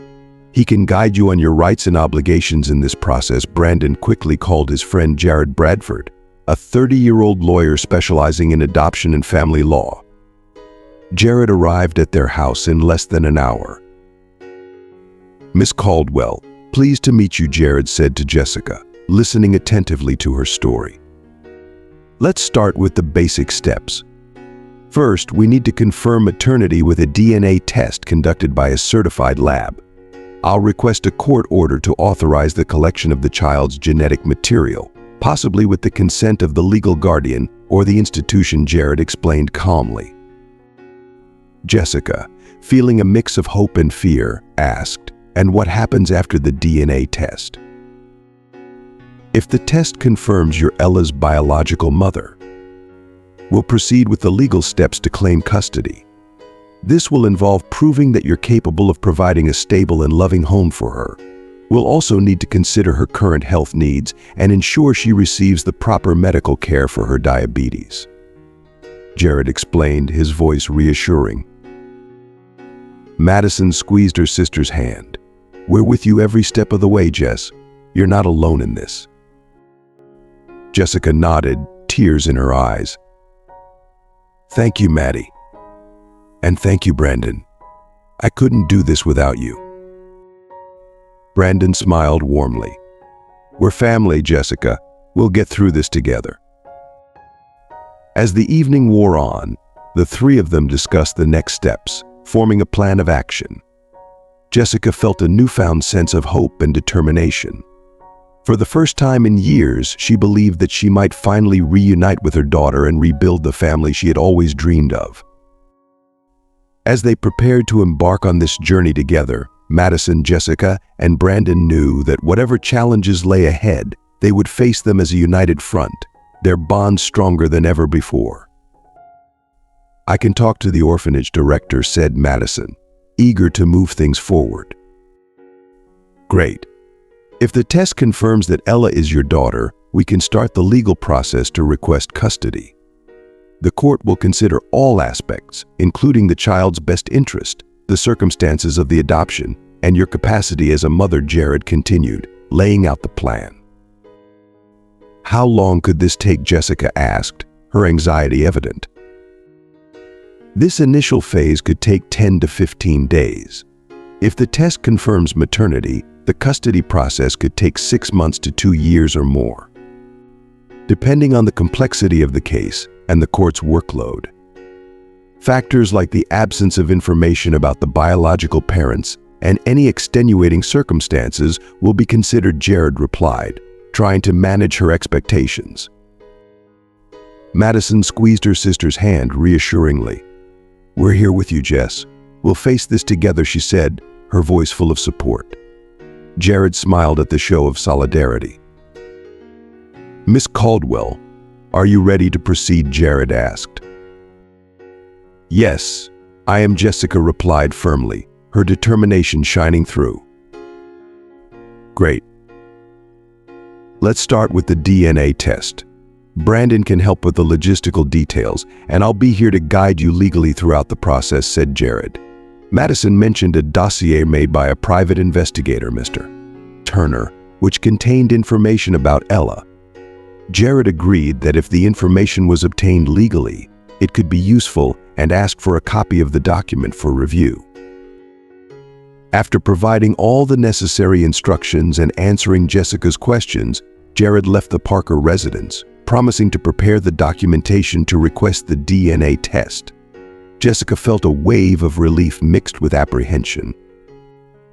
He can guide you on your rights and obligations in this process." Brandon quickly called his friend Jared Bradford, a 30-year-old lawyer specializing in adoption and family law. Jared arrived at their house in less than an hour. "Miss Caldwell, pleased to meet you," Jared said to Jessica, listening attentively to her story. "Let's start with the basic steps. First, we need to confirm maternity with a DNA test conducted by a certified lab. I'll request a court order to authorize the collection of the child's genetic material, possibly with the consent of the legal guardian or the institution," Jared explained calmly. Jessica, feeling a mix of hope and fear, asked, "And what happens after the DNA test?" "If the test confirms you're Ella's biological mother, we'll proceed with the legal steps to claim custody. This will involve proving that you're capable of providing a stable and loving home for her. We'll also need to consider her current health needs and ensure she receives the proper medical care for her diabetes," Jared explained, his voice reassuring. Madison squeezed her sister's hand. "We're with you every step of the way, Jess. You're not alone in this." Jessica nodded, tears in her eyes. "Thank you, Maddie. And thank you, Brandon. I couldn't do this without you." Brandon smiled warmly. "We're family, Jessica. We'll get through this together." As the evening wore on, the three of them discussed the next steps, forming a plan of action. Jessica felt a newfound sense of hope and determination. For the first time in years, she believed that she might finally reunite with her daughter and rebuild the family she had always dreamed of. As they prepared to embark on this journey together, Madison, Jessica, and Brandon knew that whatever challenges lay ahead, they would face them as a united front, their bond stronger than ever before. "I can talk to the orphanage director," said Madison, eager to move things forward. "Great. If the test confirms that Ella is your daughter, we can start the legal process to request custody. The court will consider all aspects, including the child's best interest, the circumstances of the adoption, and your capacity as a mother," Jared continued, laying out the plan. "How long could this take?" Jessica asked, her anxiety evident. "This initial phase could take 10 to 15 days. If the test confirms maternity, the custody process could take 6 months to 2 years or more, depending on the complexity of the case and the court's workload. Factors like the absence of information about the biological parents and any extenuating circumstances will be considered," Jared replied, trying to manage her expectations. Madison squeezed her sister's hand reassuringly. "We're here with you, Jess. We'll face this together," she said, her voice full of support. Jared smiled at the show of solidarity. "Miss Caldwell, are you ready to proceed?" Jared asked. "Yes, I am," Jessica replied firmly, her determination shining through. "Great. Let's start with the DNA test. Brandon can help with the logistical details, and I'll be here to guide you legally throughout the process," said Jared. Madison mentioned a dossier made by a private investigator, Mr. Turner, which contained information about Ella. Jared agreed that if the information was obtained legally, it could be useful and asked for a copy of the document for review. After providing all the necessary instructions and answering Jessica's questions, Jared left the Parker residence, promising to prepare the documentation to request the DNA test. Jessica felt a wave of relief mixed with apprehension.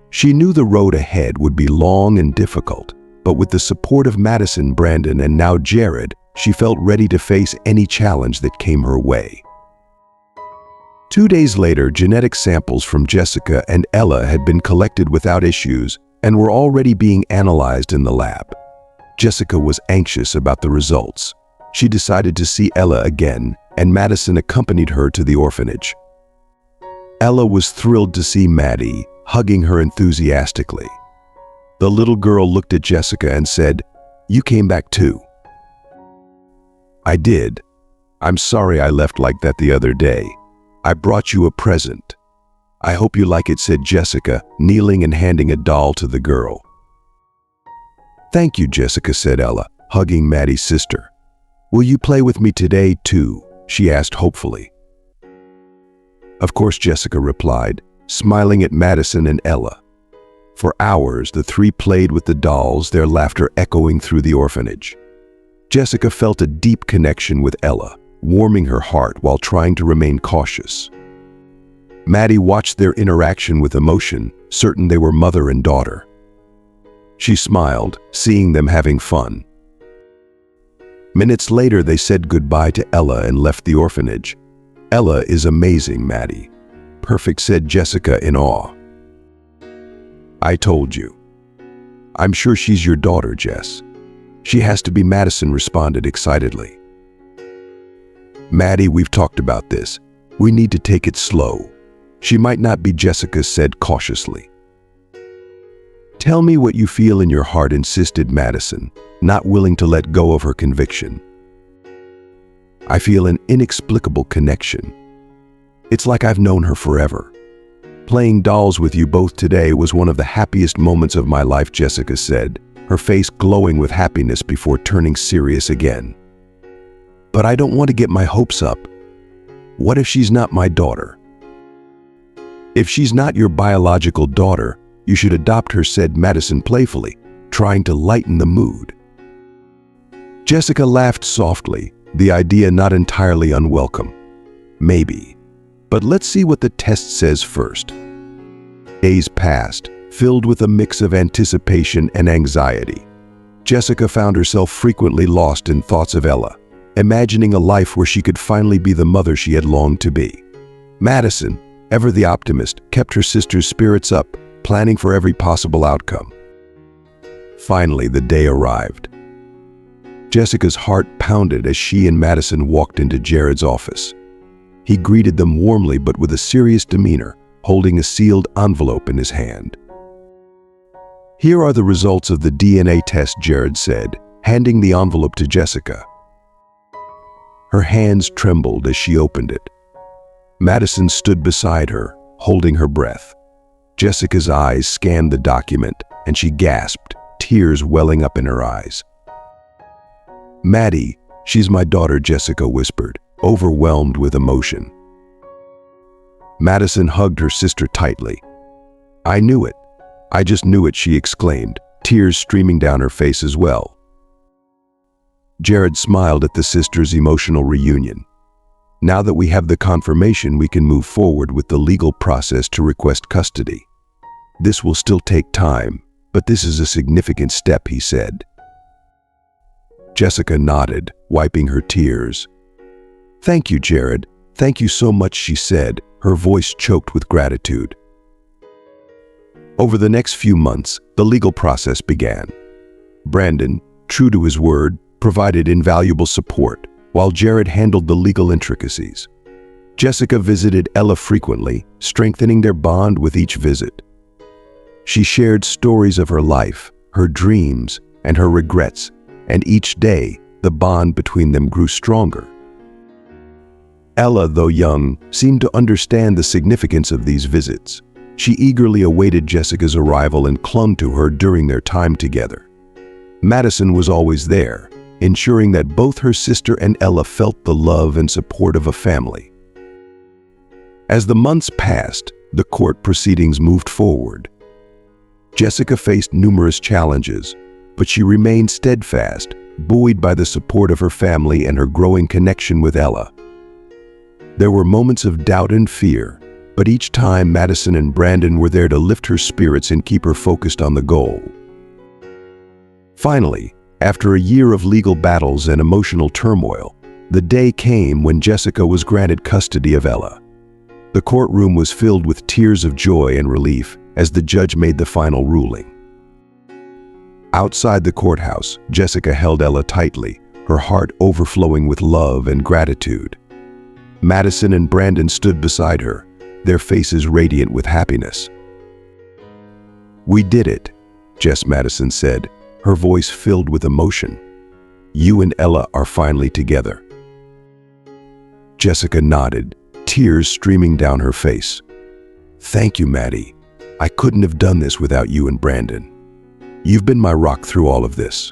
She knew the road ahead would be long and difficult, but with the support of Madison, Brandon, and now Jared, she felt ready to face any challenge that came her way. 2 days later, genetic samples from Jessica and Ella had been collected without issues and were already being analyzed in the lab. Jessica was anxious about the results. She decided to see Ella again, and Madison accompanied her to the orphanage. Ella was thrilled to see Maddie, hugging her enthusiastically. The little girl looked at Jessica and said, "You came back too." "I did. I'm sorry I left like that the other day." "I brought you a present. I hope you like it," said Jessica, kneeling and handing a doll to the girl. "Thank you, Jessica," said Ella, hugging Maddie's sister. "Will you play with me today, too?" she asked hopefully. Of course, Jessica replied, smiling at Madison and Ella. For hours, the three played with the dolls, their laughter echoing through the orphanage. Jessica felt a deep connection with Ella, warming her heart while trying to remain cautious. Maddie watched their interaction with emotion, certain they were mother and daughter. She smiled, seeing them having fun. Minutes later, they said goodbye to Ella and left the orphanage. "Ella is amazing, Maddie." "Perfect," said Jessica in awe. "I told you." "I'm sure she's your daughter, Jess." "She has to be," Madison responded excitedly. "Maddie, we've talked about this. We need to take it slow. She might not be," Jessica said cautiously. "Tell me what you feel in your heart," insisted Madison, not willing to let go of her conviction. "I feel an inexplicable connection. It's like I've known her forever. Playing dolls with you both today was one of the happiest moments of my life," Jessica said, her face glowing with happiness before turning serious again. "But I don't want to get my hopes up. What if she's not my daughter?" "If she's not your biological daughter, you should adopt her," said Madison playfully, trying to lighten the mood. Jessica laughed softly, the idea not entirely unwelcome. "Maybe. But let's see what the test says first." Days passed, filled with a mix of anticipation and anxiety. Jessica found herself frequently lost in thoughts of Ella, imagining a life where she could finally be the mother she had longed to be. Madison, ever the optimist, kept her sister's spirits up, planning for every possible outcome. Finally, the day arrived. Jessica's heart pounded as she and Madison walked into Jared's office. He greeted them warmly but with a serious demeanor, holding a sealed envelope in his hand. "Here are the results of the DNA test," Jared said, handing the envelope to Jessica. Her hands trembled as she opened it. Madison stood beside her, holding her breath. Jessica's eyes scanned the document, and she gasped, tears welling up in her eyes. "Maddie, she's my daughter," Jessica whispered, overwhelmed with emotion. Madison hugged her sister tightly. "I knew it. I just knew it," she exclaimed, tears streaming down her face as well. Jared smiled at the sisters' emotional reunion. "Now that we have the confirmation, we can move forward with the legal process to request custody. This will still take time, but this is a significant step," he said. Jessica nodded, wiping her tears. "Thank you, Jared. Thank you so much," she said, her voice choked with gratitude. Over the next few months, the legal process began. Brandon, true to his word, provided invaluable support, while Jared handled the legal intricacies. Jessica visited Ella frequently, strengthening their bond with each visit. She shared stories of her life, her dreams, and her regrets, and each day, the bond between them grew stronger. Ella, though young, seemed to understand the significance of these visits. She eagerly awaited Jessica's arrival and clung to her during their time together. Madison was always there, ensuring that both her sister and Ella felt the love and support of a family. As the months passed, the court proceedings moved forward. Jessica faced numerous challenges, but she remained steadfast, buoyed by the support of her family and her growing connection with Ella. There were moments of doubt and fear, but each time Madison and Brandon were there to lift her spirits and keep her focused on the goal. Finally, after a year of legal battles and emotional turmoil, the day came when Jessica was granted custody of Ella. The courtroom was filled with tears of joy and relief as the judge made the final ruling. Outside the courthouse, Jessica held Ella tightly, her heart overflowing with love and gratitude. Madison and Brandon stood beside her, their faces radiant with happiness. "We did it," Jess Madison said, her voice filled with emotion. "You and Ella are finally together." Jessica nodded, tears streaming down her face. "Thank you, Maddie. I couldn't have done this without you and Brandon. You've been my rock through all of this."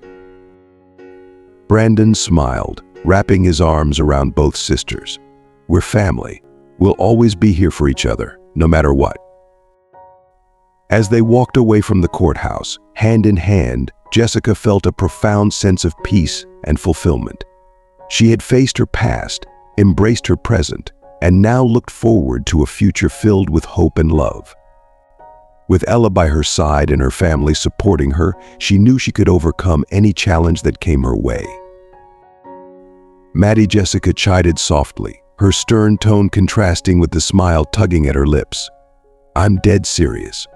Brandon smiled, wrapping his arms around both sisters. "We're family. We'll always be here for each other, no matter what." As they walked away from the courthouse, hand in hand, Jessica felt a profound sense of peace and fulfillment. She had faced her past, embraced her present, and now looked forward to a future filled with hope and love. With Ella by her side and her family supporting her, she knew she could overcome any challenge that came her way. Maddie Jessica chided softly, her stern tone contrasting with the smile tugging at her lips. "I'm dead serious.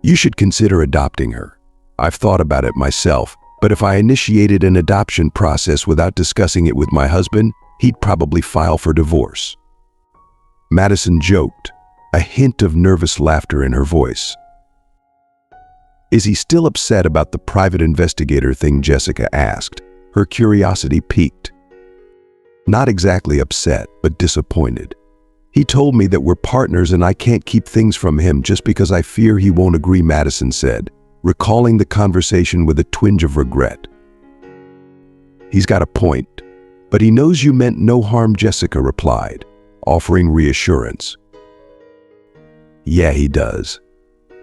You should consider adopting her. I've thought about it myself, but if I initiated an adoption process without discussing it with my husband, he'd probably file for divorce." Madison joked, a hint of nervous laughter in her voice. "Is he still upset about the private investigator thing?" Jessica asked, her curiosity piqued. "Not exactly upset, but disappointed. He told me that we're partners and I can't keep things from him just because I fear he won't agree," Madison said, recalling the conversation with a twinge of regret. "He's got a point, but he knows you meant no harm," Jessica replied, offering reassurance. "Yeah, he does.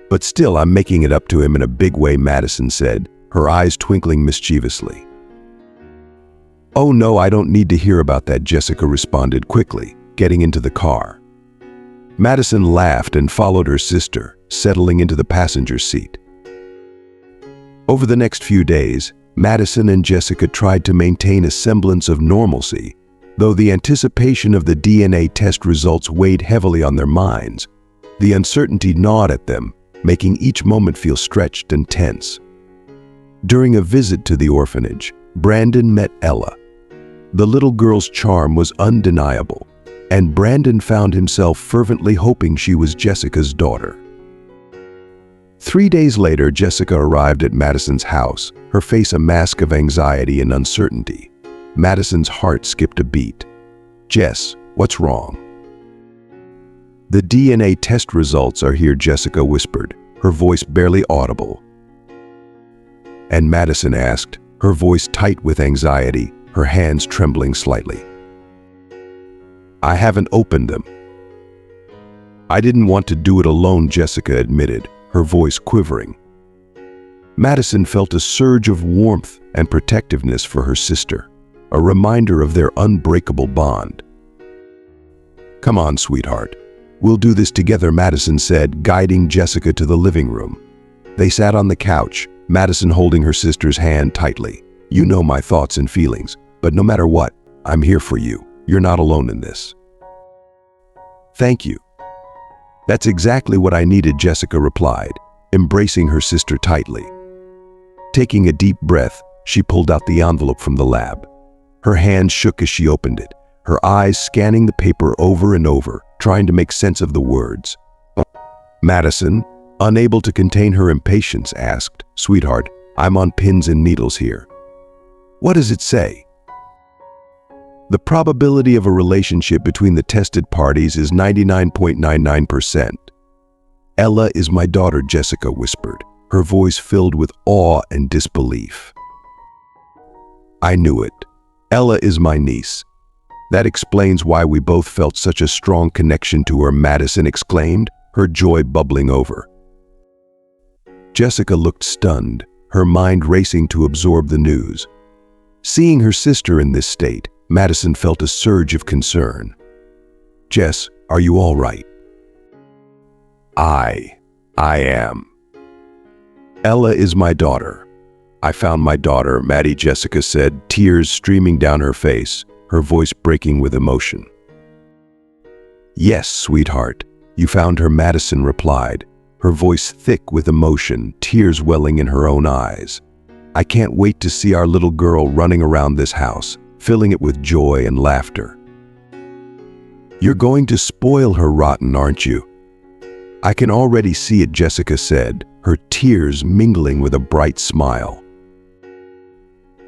But still, I'm making it up to him in a big way," Madison said, her eyes twinkling mischievously. "Oh no, I don't need to hear about that," Jessica responded quickly, getting into the car. Madison laughed and followed her sister, settling into the passenger seat. Over the next few days, Madison and Jessica tried to maintain a semblance of normalcy, though the anticipation of the DNA test results weighed heavily on their minds. The uncertainty gnawed at them, making each moment feel stretched and tense. During a visit to the orphanage, Brandon met Ella. The little girl's charm was undeniable, and Brandon found himself fervently hoping she was Jessica's daughter. 3 days later, Jessica arrived at Madison's house, her face a mask of anxiety and uncertainty. Madison's heart skipped a beat. "Jess, what's wrong?" "The DNA test results are here," Jessica whispered, her voice barely audible. And Madison asked, her voice tight with anxiety, her hands trembling slightly. "I haven't opened them." "I didn't want to do it alone," Jessica admitted, her voice quivering. Madison felt a surge of warmth and protectiveness for her sister, a reminder of their unbreakable bond. "Come on, sweetheart. We'll do this together," Madison said, guiding Jessica to the living room. They sat on the couch, Madison holding her sister's hand tightly. "You know my thoughts and feelings, but no matter what, I'm here for you. You're not alone in this." "Thank you. That's exactly what I needed," Jessica replied, embracing her sister tightly. Taking a deep breath, she pulled out the envelope from the lab. Her hand shook as she opened it, her eyes scanning the paper over and over, trying to make sense of the words. Madison, unable to contain her impatience, asked, "Sweetheart, I'm on pins and needles here. What does it say?" "The probability of a relationship between the tested parties is 99.99%. Ella is my daughter," Jessica whispered, her voice filled with awe and disbelief. "I knew it. Ella is my niece. That explains why we both felt such a strong connection to her," Madison exclaimed, her joy bubbling over. Jessica looked stunned, her mind racing to absorb the news. Seeing her sister in this state, Madison felt a surge of concern. "Jess, are you all right?" I am. Ella is my daughter. I found my daughter," Maddie Jessica said, tears streaming down her face, her voice breaking with emotion. "Yes, sweetheart, you found her," Madison replied, her voice thick with emotion, tears welling in her own eyes. "I can't wait to see our little girl running around this house, filling it with joy and laughter." "You're going to spoil her rotten, aren't you?" "I can already see it," Jessica said, her tears mingling with a bright smile.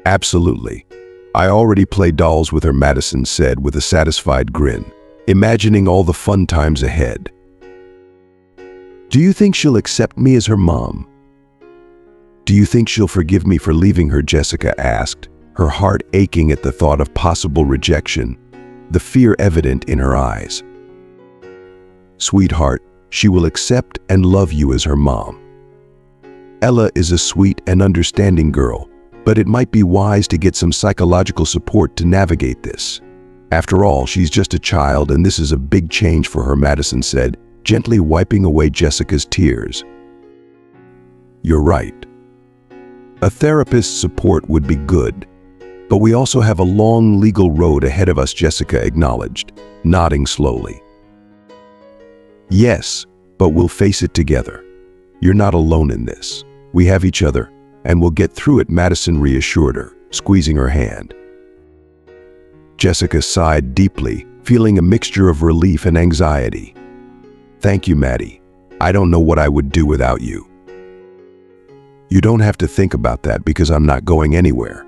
"Absolutely. I already play dolls with her," Madison said with a satisfied grin. imagining all the fun times ahead. Do you think she'll accept me as her mom? Do you think she'll forgive me for leaving her? Jessica asked, her heart aching at the thought of possible rejection, the fear evident in her eyes. Sweetheart, she will accept and love you as her mom. Ella is a sweet and understanding girl, but it might be wise to get some psychological support to navigate this. After all, she's just a child and this is a big change for her, Madison said, gently wiping away Jessica's tears. You're right. A therapist's support would be good, but we also have a long legal road ahead of us, Jessica acknowledged, nodding slowly. Yes, but we'll face it together. You're not alone in this. We have each other, and we'll get through it, Madison reassured her, squeezing her hand. Jessica sighed deeply, feeling a mixture of relief and anxiety. Thank you, Maddie. I don't know what I would do without you. You don't have to think about that because I'm not going anywhere.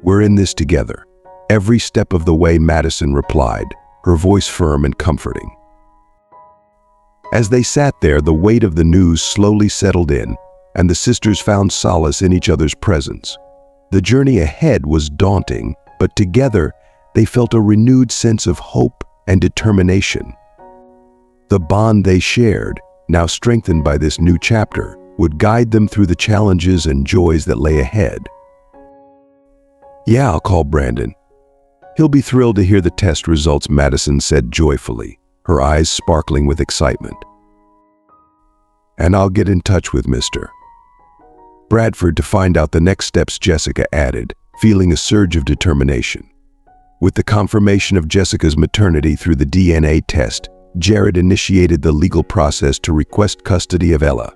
We're in this together. Every step of the way, Madison replied, her voice firm and comforting. As they sat there, the weight of the news slowly settled in, and the sisters found solace in each other's presence. The journey ahead was daunting, but together they felt a renewed sense of hope and determination. The bond they shared, now strengthened by this new chapter, would guide them through the challenges and joys that lay ahead. Yeah, I'll call Brandon. He'll be thrilled to hear the test results, Madison said joyfully, her eyes sparkling with excitement. And I'll get in touch with Mr. Bradford to find out the next steps, Jessica added, feeling a surge of determination. With the confirmation of Jessica's maternity through the DNA test, Jared initiated the legal process to request custody of Ella.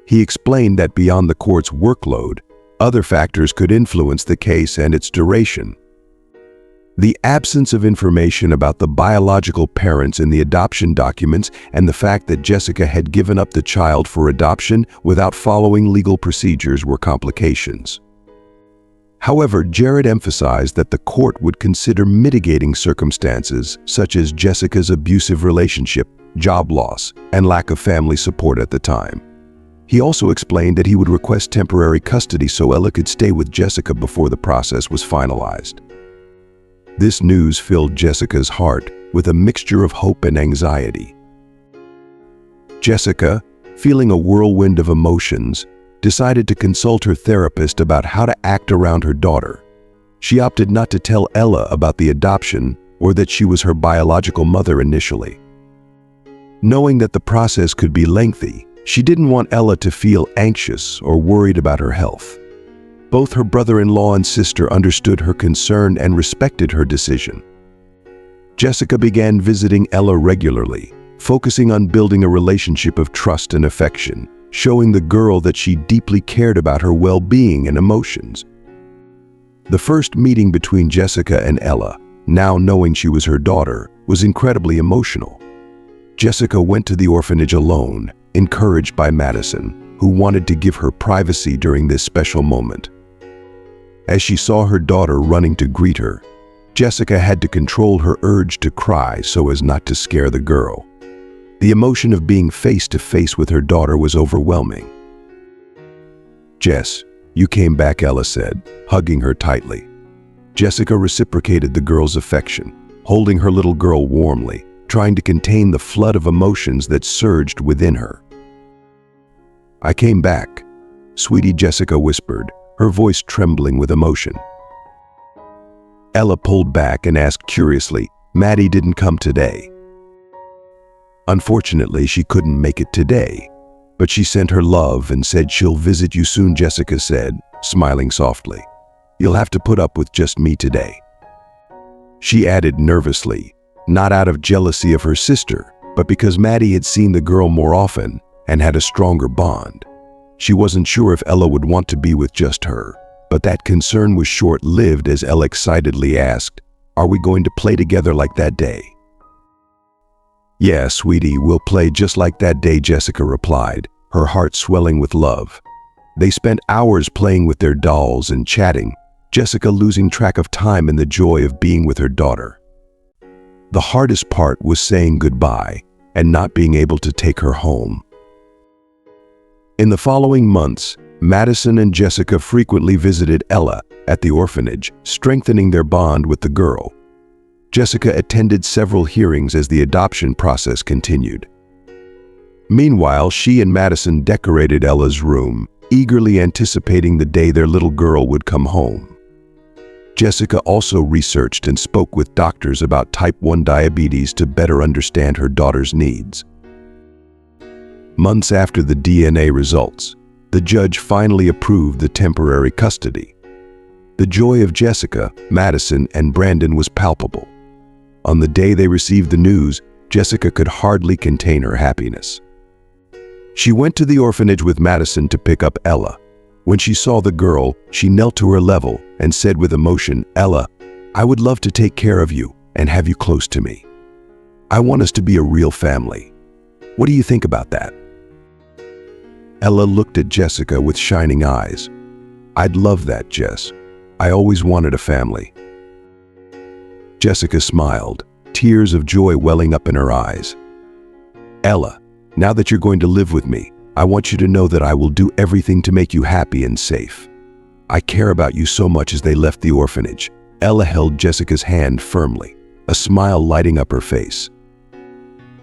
He explained that beyond the court's workload, other factors could influence the case and its duration. The absence of information about the biological parents in the adoption documents and the fact that Jessica had given up the child for adoption without following legal procedures were complications. However, Jared emphasized that the court would consider mitigating circumstances such as Jessica's abusive relationship, job loss, and lack of family support at the time. He also explained that he would request temporary custody so Ella could stay with Jessica before the process was finalized. This news filled Jessica's heart with a mixture of hope and anxiety. Jessica, feeling a whirlwind of emotions, decided to consult her therapist about how to act around her daughter. She opted not to tell Ella about the adoption or that she was her biological mother initially. Knowing that the process could be lengthy, she didn't want Ella to feel anxious or worried about her health. Both her brother-in-law and sister understood her concern and respected her decision. Jessica began visiting Ella regularly, focusing on building a relationship of trust and affection, showing the girl that she deeply cared about her well-being and emotions. The first meeting between Jessica and Ella, now knowing she was her daughter, was incredibly emotional. Jessica went to the orphanage alone, encouraged by Madison, who wanted to give her privacy during this special moment. As she saw her daughter running to greet her, Jessica had to control her urge to cry so as not to scare the girl. The emotion of being face to face with her daughter was overwhelming. "Jess, you came back," Ella said, hugging her tightly. Jessica reciprocated the girl's affection, holding her little girl warmly, trying to contain the flood of emotions that surged within her. "I came back," sweetie, Jessica whispered, her voice trembling with emotion. Ella pulled back and asked curiously, "Maddie didn't come today?" "Unfortunately, she couldn't make it today, but she sent her love and said she'll visit you soon," Jessica said, smiling softly. "You'll have to put up with just me today." She added nervously, not out of jealousy of her sister, but because Maddie had seen the girl more often and had a stronger bond. She wasn't sure if Ella would want to be with just her, but that concern was short-lived as Ella excitedly asked, "Are we going to play together like that day?" "Yeah, sweetie, we'll play just like that day," Jessica replied, her heart swelling with love. They spent hours playing with their dolls and chatting, Jessica losing track of time in the joy of being with her daughter. The hardest part was saying goodbye and not being able to take her home. In the following months, Madison and Jessica frequently visited Ella at the orphanage, strengthening their bond with the girl. Jessica attended several hearings as the adoption process continued. Meanwhile, she and Madison decorated Ella's room, eagerly anticipating the day their little girl would come home. Jessica also researched and spoke with doctors about type 1 diabetes to better understand her daughter's needs. Months after the DNA results, the judge finally approved the temporary custody. The joy of Jessica, Madison, and Brandon was palpable. On the day they received the news, Jessica could hardly contain her happiness. She went to the orphanage with Madison to pick up Ella. When she saw the girl, she knelt to her level and said with emotion, "Ella, I would love to take care of you and have you close to me. I want us to be a real family. What do you think about that?" Ella looked at Jessica with shining eyes. "I'd love that, Jess. I always wanted a family." Jessica smiled, tears of joy welling up in her eyes. "Ella, now that you're going to live with me, I want you to know that I will do everything to make you happy and safe. I care about you so much." As they left the orphanage, Ella held Jessica's hand firmly, a smile lighting up her face.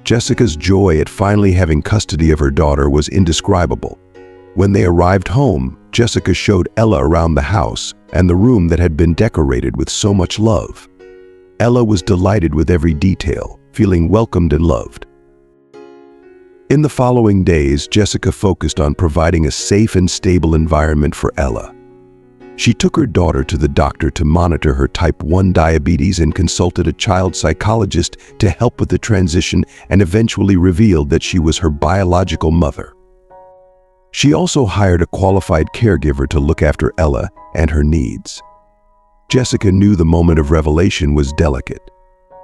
Jessica's joy at finally having custody of her daughter was indescribable. When they arrived home, Jessica showed Ella around the house and the room that had been decorated with so much love. Ella was delighted with every detail, feeling welcomed and loved. In the following days, Jessica focused on providing a safe and stable environment for Ella. She took her daughter to the doctor to monitor her type 1 diabetes and consulted a child psychologist to help with the transition, and eventually revealed that she was her biological mother. She also hired a qualified caregiver to look after Ella and her needs. Jessica knew the moment of revelation was delicate.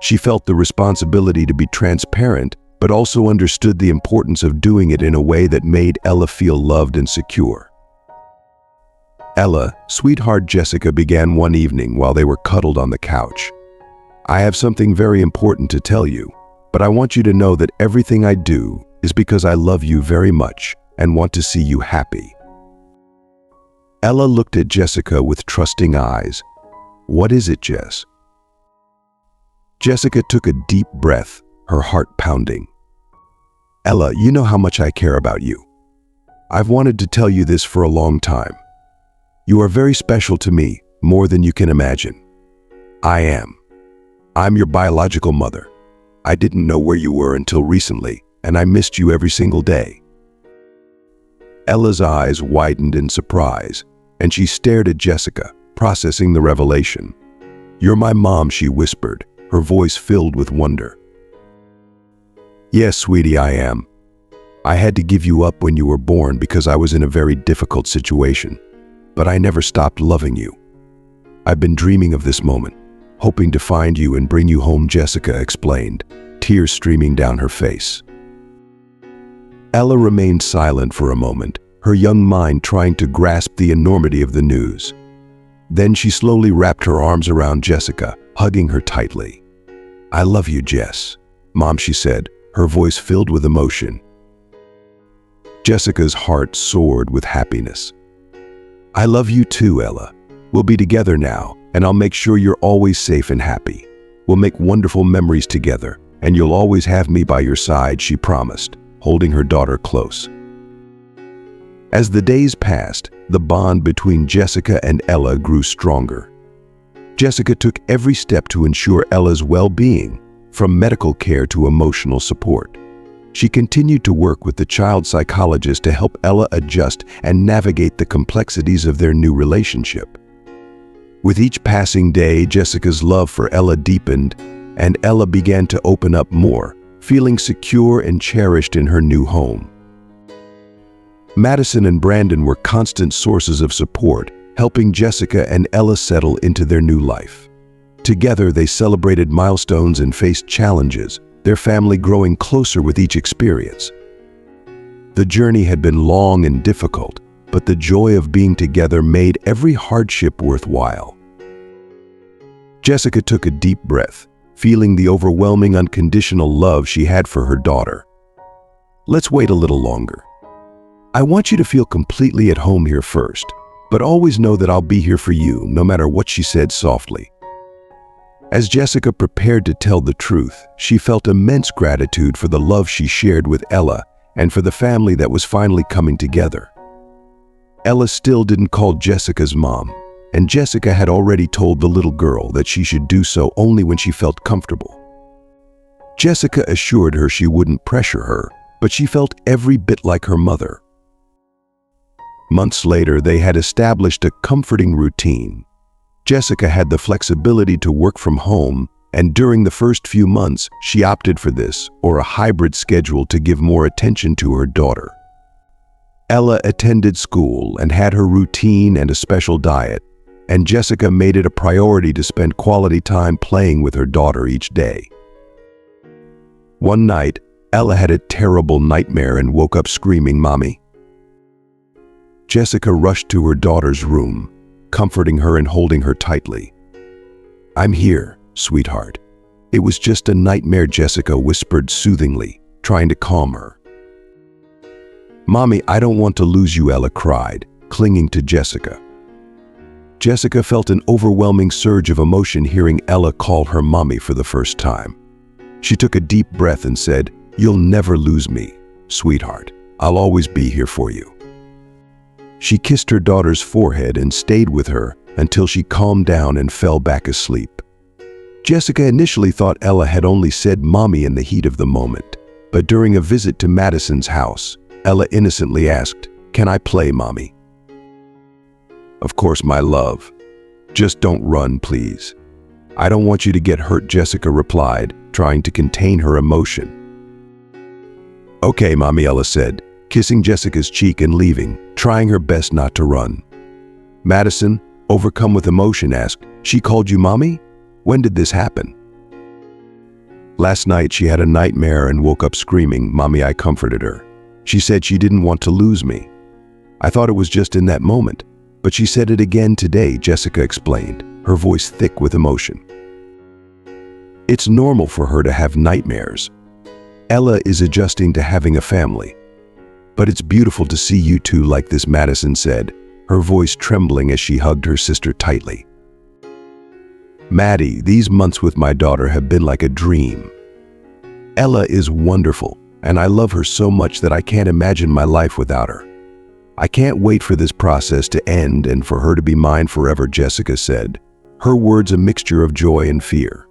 She felt the responsibility to be transparent, but also understood the importance of doing it in a way that made Ella feel loved and secure. "Ella, sweetheart," Jessica began one evening while they were cuddled on the couch. "I have something very important to tell you, but I want you to know that everything I do is because I love you very much and want to see you happy." Ella looked at Jessica with trusting eyes. "What is it, Jess?" Jessica took a deep breath, her heart pounding. "Ella, you know how much I care about you. I've wanted to tell you this for a long time. You are very special to me, more than you can imagine. I'm your biological mother. I didn't know where you were until recently, and I missed you every single day." Ella's eyes widened in surprise, and she stared at Jessica, processing the revelation. "You're my mom," she whispered, her voice filled with wonder. "Yes, sweetie, I am. I had to give you up when you were born because I was in a very difficult situation. But I never stopped loving you. I've been dreaming of this moment, hoping to find you and bring you home," Jessica explained, tears streaming down her face. Ella remained silent for a moment, her young mind trying to grasp the enormity of the news. Then she slowly wrapped her arms around Jessica, hugging her tightly. "I love you, Jess, Mom," she said, her voice filled with emotion. Jessica's heart soared with happiness. "I love you too, Ella. We'll be together now, and I'll make sure you're always safe and happy. We'll make wonderful memories together, and you'll always have me by your side," she promised, holding her daughter close. As the days passed, the bond between Jessica and Ella grew stronger. Jessica took every step to ensure Ella's well-being, from medical care to emotional support. She continued to work with the child psychologist to help Ella adjust and navigate the complexities of their new relationship. With each passing day, Jessica's love for Ella deepened, and Ella began to open up more, feeling secure and cherished in her new home. Madison and Brandon were constant sources of support, helping Jessica and Ella settle into their new life. Together, they celebrated milestones and faced challenges, their family growing closer with each experience. The journey had been long and difficult, but the joy of being together made every hardship worthwhile. Jessica took a deep breath, feeling the overwhelming unconditional love she had for her daughter. "Let's wait a little longer. I want you to feel completely at home here first, but always know that I'll be here for you no matter what," she said softly. As Jessica prepared to tell the truth, she felt immense gratitude for the love she shared with Ella and for the family that was finally coming together. Ella still didn't call Jessica's mom, and Jessica had already told the little girl that she should do so only when she felt comfortable. Jessica assured her she wouldn't pressure her, but she felt every bit like her mother. Months later, they had established a comforting routine. Jessica had the flexibility to work from home, and during the first few months, she opted for this, or a hybrid schedule, to give more attention to her daughter. Ella attended school and had her routine and a special diet, and Jessica made it a priority to spend quality time playing with her daughter each day. One night, Ella had a terrible nightmare and woke up screaming, "Mommy." Jessica rushed to her daughter's room, comforting her and holding her tightly. "I'm here, sweetheart. It was just a nightmare," Jessica whispered soothingly, trying to calm her. "Mommy, I don't want to lose you," Ella cried, clinging to Jessica. Jessica felt an overwhelming surge of emotion hearing Ella call her mommy for the first time. She took a deep breath and said, "You'll never lose me, sweetheart. I'll always be here for you." She kissed her daughter's forehead and stayed with her until she calmed down and fell back asleep. Jessica initially thought Ella had only said mommy in the heat of the moment, but during a visit to Madison's house, Ella innocently asked, "Can I play, mommy?" "Of course, my love. Just don't run, please. I don't want you to get hurt," Jessica replied, trying to contain her emotion. "Okay, mommy," Ella said, kissing Jessica's cheek and leaving, trying her best not to run. Madison, overcome with emotion, asked, "She called you mommy? When did this happen?" "Last night she had a nightmare and woke up screaming, Mommy." I comforted her. "She said she didn't want to lose me. I thought it was just in that moment, but she said it again today," Jessica explained, her voice thick with emotion. "It's normal for her to have nightmares. Ella is adjusting to having a family. But it's beautiful to see you two like this," Madison said, her voice trembling as she hugged her sister tightly. "Maddie, these months with my daughter have been like a dream. Ella is wonderful, and I love her so much that I can't imagine my life without her. I can't wait for this process to end and for her to be mine forever," Jessica said, her words a mixture of joy and fear.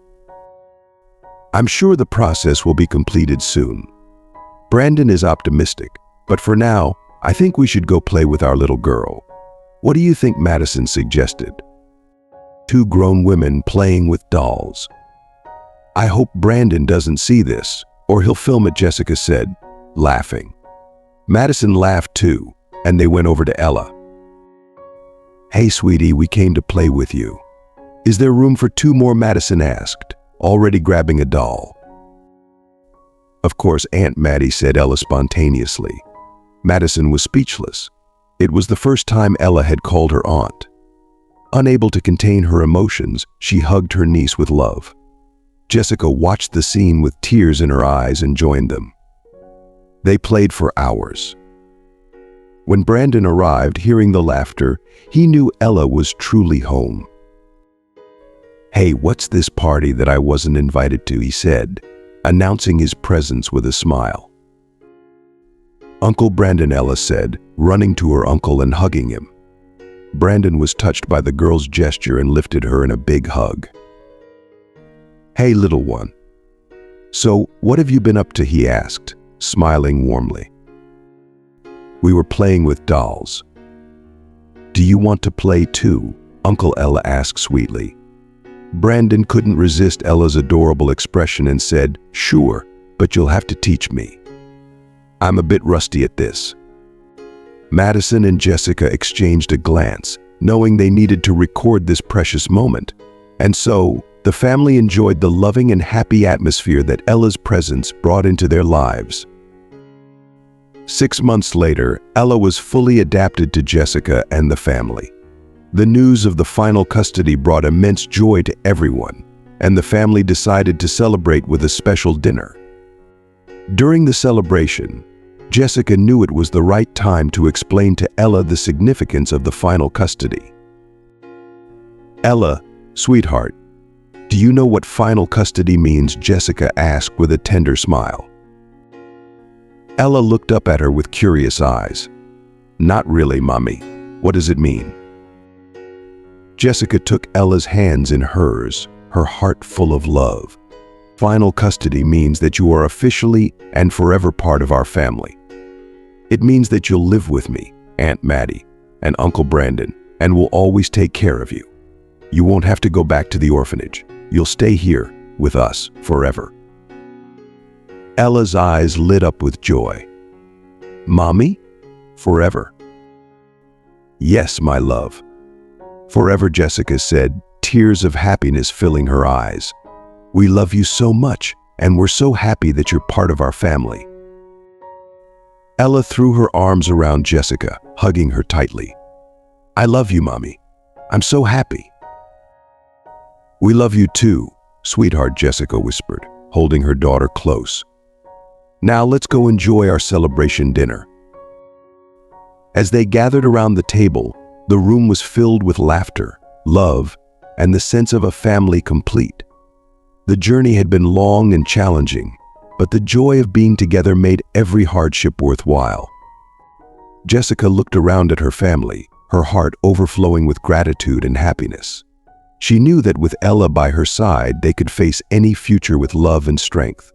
"I'm sure the process will be completed soon. Brandon is optimistic, but for now, I think we should go play with our little girl. What do you think?" Madison suggested. Two grown women playing with dolls. "I hope Brandon doesn't see this, or he'll film it," Jessica said, laughing. Madison laughed too, and they went over to Ella. "Hey, sweetie, we came to play with you. Is there room for two more?" Madison asked, already grabbing a doll. "Of course, Aunt Maddie," said Ella spontaneously. Madison was speechless. It was the first time Ella had called her aunt. Unable to contain her emotions, she hugged her niece with love. Jessica watched the scene with tears in her eyes and joined them. They played for hours. When Brandon arrived, hearing the laughter, he knew Ella was truly home. "Hey, what's this party that I wasn't invited to?" he said, announcing his presence with a smile. "Uncle Brandon," Ella said, running to her uncle and hugging him. Brandon was touched by the girl's gesture and lifted her in a big hug. "Hey, little one. So, what have you been up to?" he asked, smiling warmly. "We were playing with dolls." "Do you want to play too?" Uncle Ella asked sweetly. Brandon couldn't resist Ella's adorable expression and said, "Sure, but you'll have to teach me. I'm a bit rusty at this." Madison and Jessica exchanged a glance, knowing they needed to record this precious moment. And so, the family enjoyed the loving and happy atmosphere that Ella's presence brought into their lives. 6 months later, Ella was fully adapted to Jessica and the family. The news of the final custody brought immense joy to everyone, and the family decided to celebrate with a special dinner. During the celebration, Jessica knew it was the right time to explain to Ella the significance of the final custody. "Ella, sweetheart, do you know what final custody means?" Jessica asked with a tender smile. Ella looked up at her with curious eyes. "Not really, Mommy. What does it mean?" Jessica took Ella's hands in hers, her heart full of love. "Final custody means that you are officially and forever part of our family. It means that you'll live with me, Aunt Maddie, and Uncle Brandon, and we'll always take care of you. You won't have to go back to the orphanage. You'll stay here with us forever." Ella's eyes lit up with joy. "Mommy? Forever?" "Yes, my love. Forever," Jessica said, tears of happiness filling her eyes. "We love you so much, and we're so happy that you're part of our family." Ella threw her arms around Jessica, hugging her tightly. "I love you, Mommy. I'm so happy." "We love you too, sweetheart," Jessica whispered, holding her daughter close. "Now let's go enjoy our celebration dinner." As they gathered around the table, the room was filled with laughter, love, and the sense of a family complete. The journey had been long and challenging, but the joy of being together made every hardship worthwhile. Jessica looked around at her family, her heart overflowing with gratitude and happiness. She knew that with Ella by her side, they could face any future with love and strength.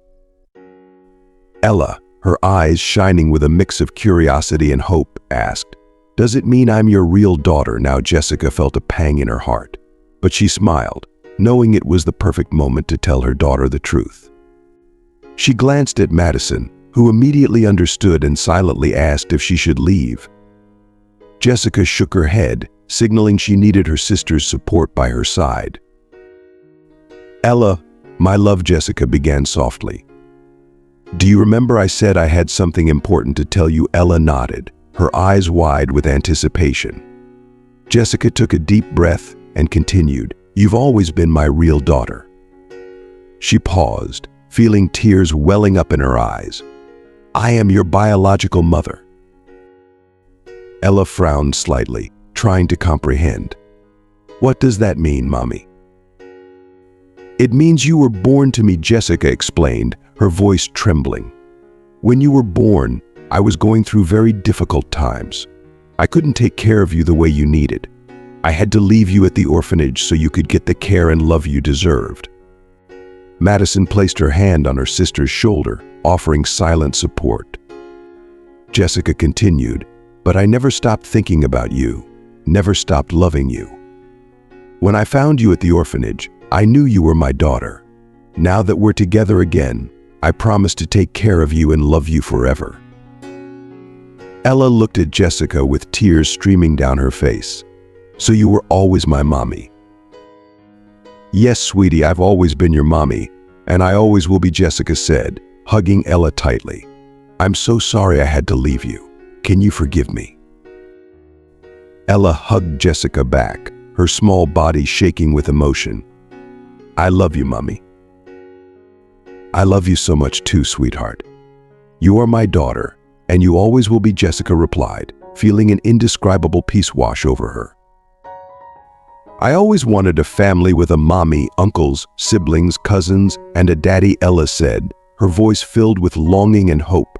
Ella, her eyes shining with a mix of curiosity and hope, asked, "Does it mean I'm your real daughter now?" Jessica felt a pang in her heart, but she smiled, knowing it was the perfect moment to tell her daughter the truth. She glanced at Madison, who immediately understood and silently asked if she should leave. Jessica shook her head, signaling she needed her sister's support by her side. "Ella, my love," Jessica began softly. "Do you remember I said I had something important to tell you?" Ella nodded, her eyes wide with anticipation. Jessica took a deep breath and continued, "You've always been my real daughter." She paused, feeling tears welling up in her eyes. "I am your biological mother." Ella frowned slightly, trying to comprehend. "What does that mean, Mommy?" "It means you were born to me," Jessica explained, her voice trembling. "When you were born, I was going through very difficult times. I couldn't take care of you the way you needed. I had to leave you at the orphanage so you could get the care and love you deserved." Madison placed her hand on her sister's shoulder, offering silent support. Jessica continued, "But I never stopped thinking about you, never stopped loving you. When I found you at the orphanage, I knew you were my daughter. Now that we're together again, I promise to take care of you and love you forever." Ella looked at Jessica with tears streaming down her face. "So you were always my mommy?" "Yes, sweetie, I've always been your mommy, and I always will be," Jessica said, hugging Ella tightly. "I'm so sorry I had to leave you. Can you forgive me?" Ella hugged Jessica back, her small body shaking with emotion. "I love you, Mommy." "I love you so much too, sweetheart. You are my daughter, and you always will be," Jessica replied, feeling an indescribable peace wash over her. "I always wanted a family with a mommy, uncles, siblings, cousins, and a daddy," Ella said, her voice filled with longing and hope.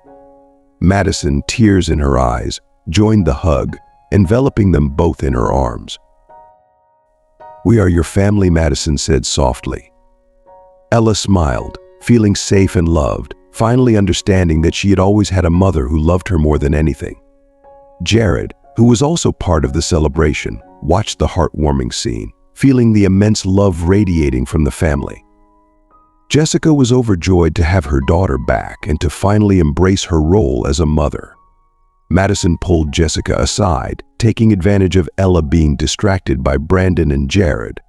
Madison, tears in her eyes, joined the hug, enveloping them both in her arms. "We are your family," Madison said softly. Ella smiled, feeling safe and loved, finally understanding that she had always had a mother who loved her more than anything. Jared, who was also part of the celebration, watched the heartwarming scene, feeling the immense love radiating from the family. Jessica was overjoyed to have her daughter back and to finally embrace her role as a mother. Madison pulled Jessica aside, taking advantage of Ella being distracted by Brandon and Jared.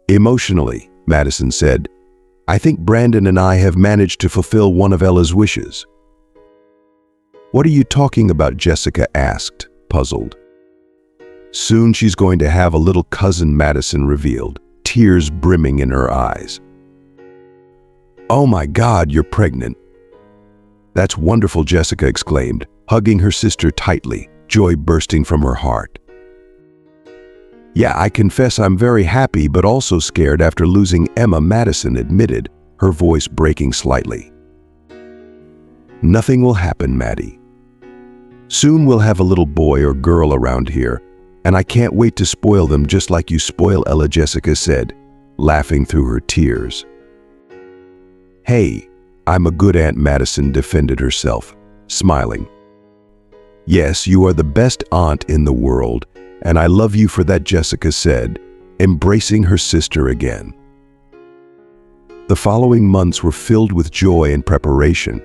"Emotionally," Madison said, "I think Brandon and I have managed to fulfill one of Ella's wishes." "What are you talking about?" Jessica asked, puzzled. "Soon she's going to have a little cousin," Madison revealed, tears brimming in her eyes. "Oh my God, you're pregnant." "That's wonderful," Jessica exclaimed, hugging her sister tightly, joy bursting from her heart. "Yeah, I confess I'm very happy but also scared after losing Emma," Madison admitted, her voice breaking slightly. "Nothing will happen, Maddie. Soon we'll have a little boy or girl around here, and I can't wait to spoil them just like you spoil Ella," Jessica said, laughing through her tears. "Hey, I'm a good aunt," Madison defended herself, smiling. "Yes, you are the best aunt in the world, and I love you for that," Jessica said, embracing her sister again. The following months were filled with joy and preparation.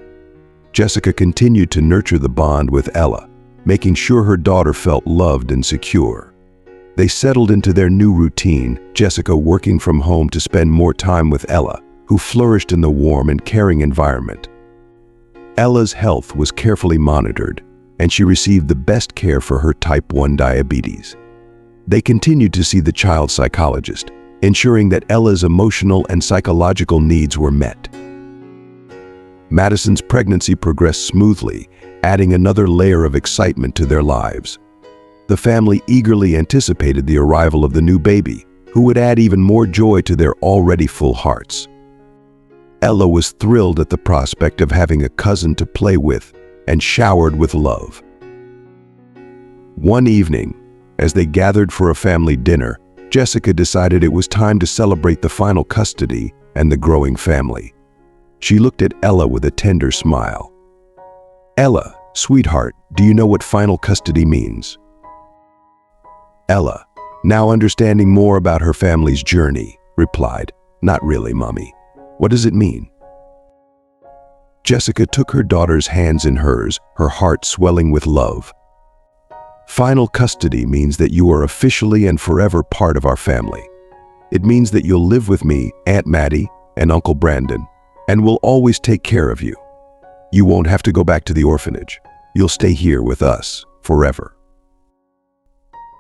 Jessica continued to nurture the bond with Ella, making sure her daughter felt loved and secure. They settled into their new routine, Jessica working from home to spend more time with Ella, who flourished in the warm and caring environment. Ella's health was carefully monitored, and she received the best care for her type 1 diabetes. They continued to see the child psychologist, ensuring that Ella's emotional and psychological needs were met. Madison's pregnancy progressed smoothly, adding another layer of excitement to their lives. The family eagerly anticipated the arrival of the new baby, who would add even more joy to their already full hearts. Ella was thrilled at the prospect of having a cousin to play with and showered with love. One evening, as they gathered for a family dinner, Jessica decided it was time to celebrate the final custody and the growing family. She looked at Ella with a tender smile. "Ella, sweetheart, do you know what final custody means?" Ella, now understanding more about her family's journey, replied, "Not really, Mommy. What does it mean?" Jessica took her daughter's hands in hers, her heart swelling with love. "Final custody means that you are officially and forever part of our family. It means that you'll live with me, Aunt Maddie, and Uncle Brandon, and we'll always take care of you. You won't have to go back to the orphanage. You'll stay here with us, forever."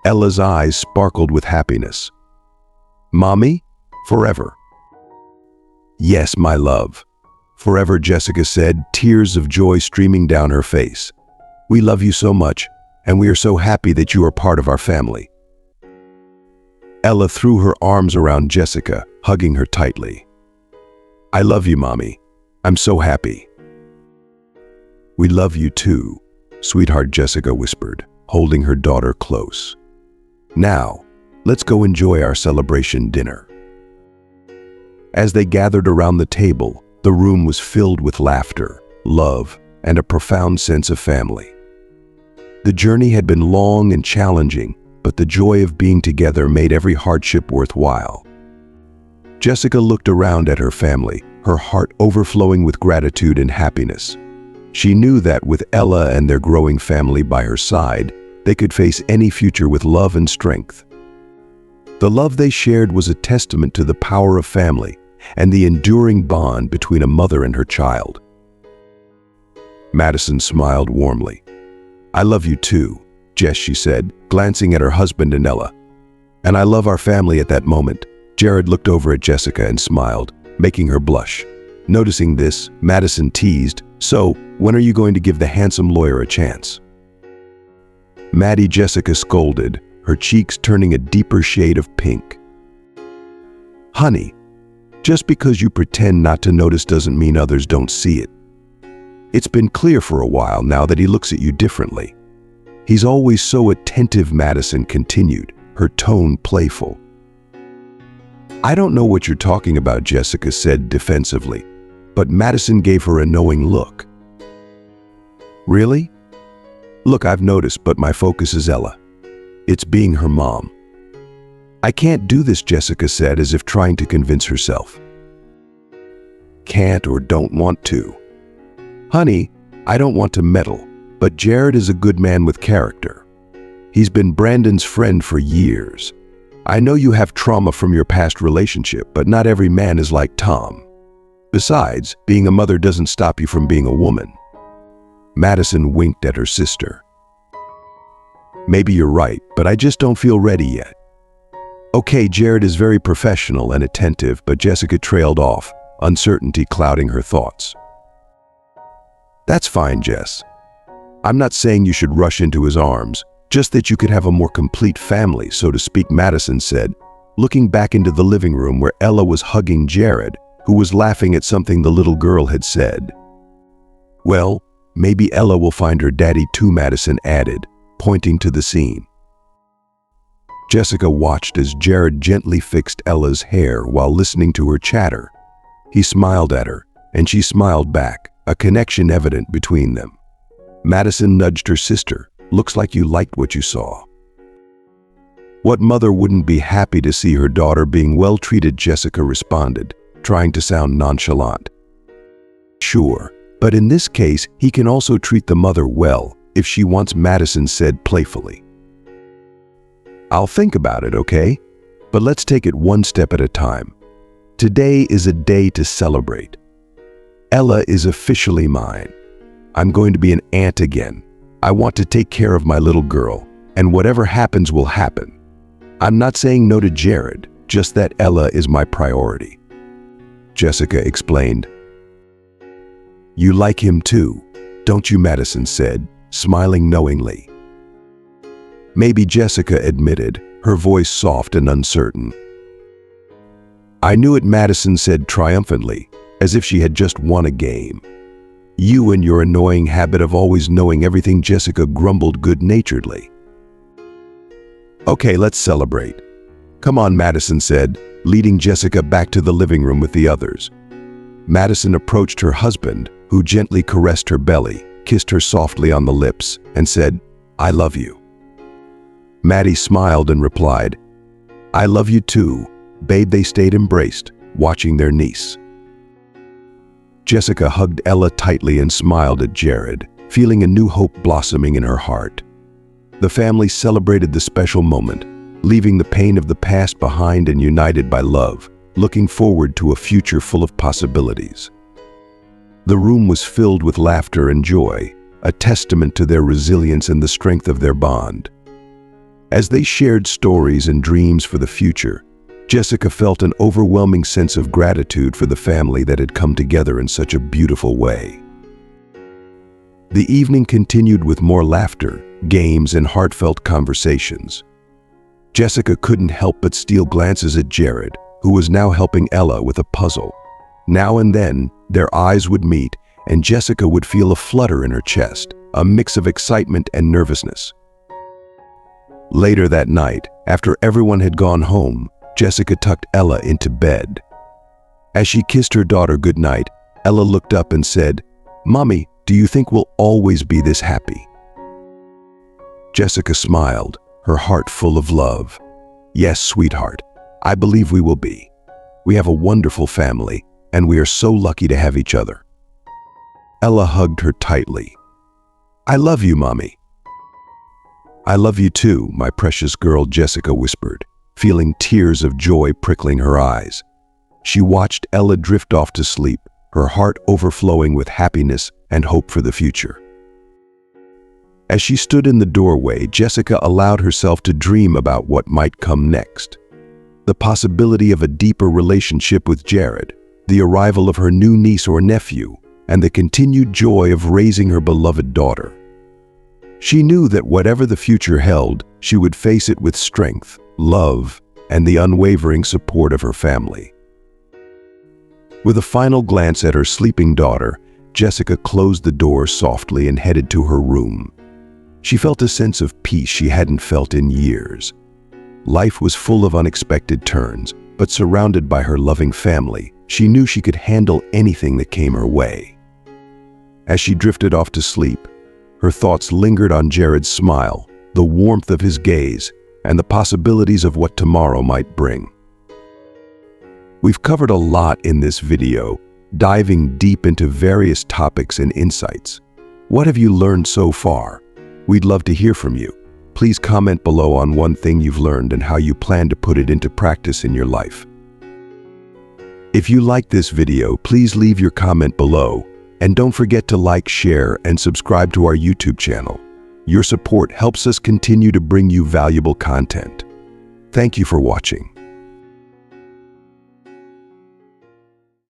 Ella's eyes sparkled with happiness. "Mommy, forever?" "Yes, my love. Forever," Jessica said, tears of joy streaming down her face. "We love you so much, and we are so happy that you are part of our family." Ella threw her arms around Jessica, hugging her tightly. "I love you, Mommy. I'm so happy." "We love you too, sweetheart," Jessica whispered, holding her daughter close. "Now, let's go enjoy our celebration dinner." As they gathered around the table, the room was filled with laughter, love, and a profound sense of family. The journey had been long and challenging, but the joy of being together made every hardship worthwhile. Jessica looked around at her family, her heart overflowing with gratitude and happiness. She knew that with Ella and their growing family by her side, they could face any future with love and strength. The love they shared was a testament to the power of family and the enduring bond between a mother and her child. Madison smiled warmly. "I love you too, Jess," she said, glancing at her husband and Ella. "And I love our family." At that moment, Jared looked over at Jessica and smiled, making her blush. Noticing this, Madison teased, "So, when are you going to give the handsome lawyer a chance?" "Maddie," Jessica scolded, her cheeks turning a deeper shade of pink. "Honey, just because you pretend not to notice doesn't mean others don't see it. It's been clear for a while now that he looks at you differently. He's always so attentive," Madison continued, her tone playful. "I don't know what you're talking about," Jessica said defensively, but Madison gave her a knowing look. "Really? Look, I've noticed, but my focus is Ella. It's being her mom." "I can't do this," Jessica said, as if trying to convince herself. "Can't or don't want to?" "Honey, I don't want to meddle, but Jared is a good man with character. He's been Brandon's friend for years. I know you have trauma from your past relationship, but not every man is like Tom. Besides, being a mother doesn't stop you from being a woman." Madison winked at her sister. "Maybe you're right, but I just don't feel ready yet." Okay, Jared is very professional and attentive, but Jessica trailed off, uncertainty clouding her thoughts. That's fine, Jess. I'm not saying you should rush into his arms, just that you could have a more complete family, so to speak, Madison said, looking back into the living room where Ella was hugging Jared, who was laughing at something the little girl had said. Well, maybe Ella will find her daddy too, Madison added, pointing to the scene. Jessica watched as Jared gently fixed Ella's hair while listening to her chatter. He smiled at her, and she smiled back, a connection evident between them. Madison nudged her sister. Looks like you liked what you saw. What mother wouldn't be happy to see her daughter being well treated, Jessica responded, trying to sound nonchalant. Sure, but in this case, he can also treat the mother well, if she wants, Madison said playfully. I'll think about it, okay? But let's take it one step at a time. Today is a day to celebrate. Ella is officially mine. I'm going to be an aunt again. I want to take care of my little girl, and whatever happens will happen. I'm not saying no to Jared, just that Ella is my priority. Jessica explained. You like him too, don't you? Madison said, smiling knowingly. Maybe, Jessica admitted, her voice soft and uncertain. I knew it, Madison said triumphantly, as if she had just won a game. You and your annoying habit of always knowing everything, Jessica grumbled good-naturedly. Okay, let's celebrate. Come on, Madison said, leading Jessica back to the living room with the others. Madison approached her husband, who gently caressed her belly, kissed her softly on the lips, and said, I love you. Maddie smiled and replied, I love you too, babe. They stayed embraced, watching their niece. Jessica hugged Ella tightly and smiled at Jared, feeling a new hope blossoming in her heart. The family celebrated the special moment, leaving the pain of the past behind and united by love, looking forward to a future full of possibilities. The room was filled with laughter and joy, a testament to their resilience and the strength of their bond. As they shared stories and dreams for the future, Jessica felt an overwhelming sense of gratitude for the family that had come together in such a beautiful way. The evening continued with more laughter, games, and heartfelt conversations. Jessica couldn't help but steal glances at Jared, who was now helping Ella with a puzzle. Now and then, their eyes would meet, and Jessica would feel a flutter in her chest, a mix of excitement and nervousness. Later that night, after everyone had gone home, Jessica tucked Ella into bed. As she kissed her daughter goodnight, Ella looked up and said, Mommy, do you think we'll always be this happy? Jessica smiled, her heart full of love. Yes, sweetheart, I believe we will be. We have a wonderful family, and we are so lucky to have each other. Ella hugged her tightly. I love you, Mommy. I love you too, my precious girl, Jessica whispered, feeling tears of joy prickling her eyes. She watched Ella drift off to sleep, her heart overflowing with happiness and hope for the future. As she stood in the doorway, Jessica allowed herself to dream about what might come next. The possibility of a deeper relationship with Jared, the arrival of her new niece or nephew, and the continued joy of raising her beloved daughter. She knew that whatever the future held, she would face it with strength, love, and the unwavering support of her family. With a final glance at her sleeping daughter, Jessica closed the door softly and headed to her room. She felt a sense of peace she hadn't felt in years. Life was full of unexpected turns, but surrounded by her loving family, she knew she could handle anything that came her way. As she drifted off to sleep, her thoughts lingered on Jared's smile, the warmth of his gaze, and the possibilities of what tomorrow might bring. We've covered a lot in this video, diving deep into various topics and insights. What have you learned so far? We'd love to hear from you. Please comment below on one thing you've learned and how you plan to put it into practice in your life. If you liked this video, please leave your comment below. And don't forget to like, share, and subscribe to our YouTube channel. Your support helps us continue to bring you valuable content. Thank you for watching.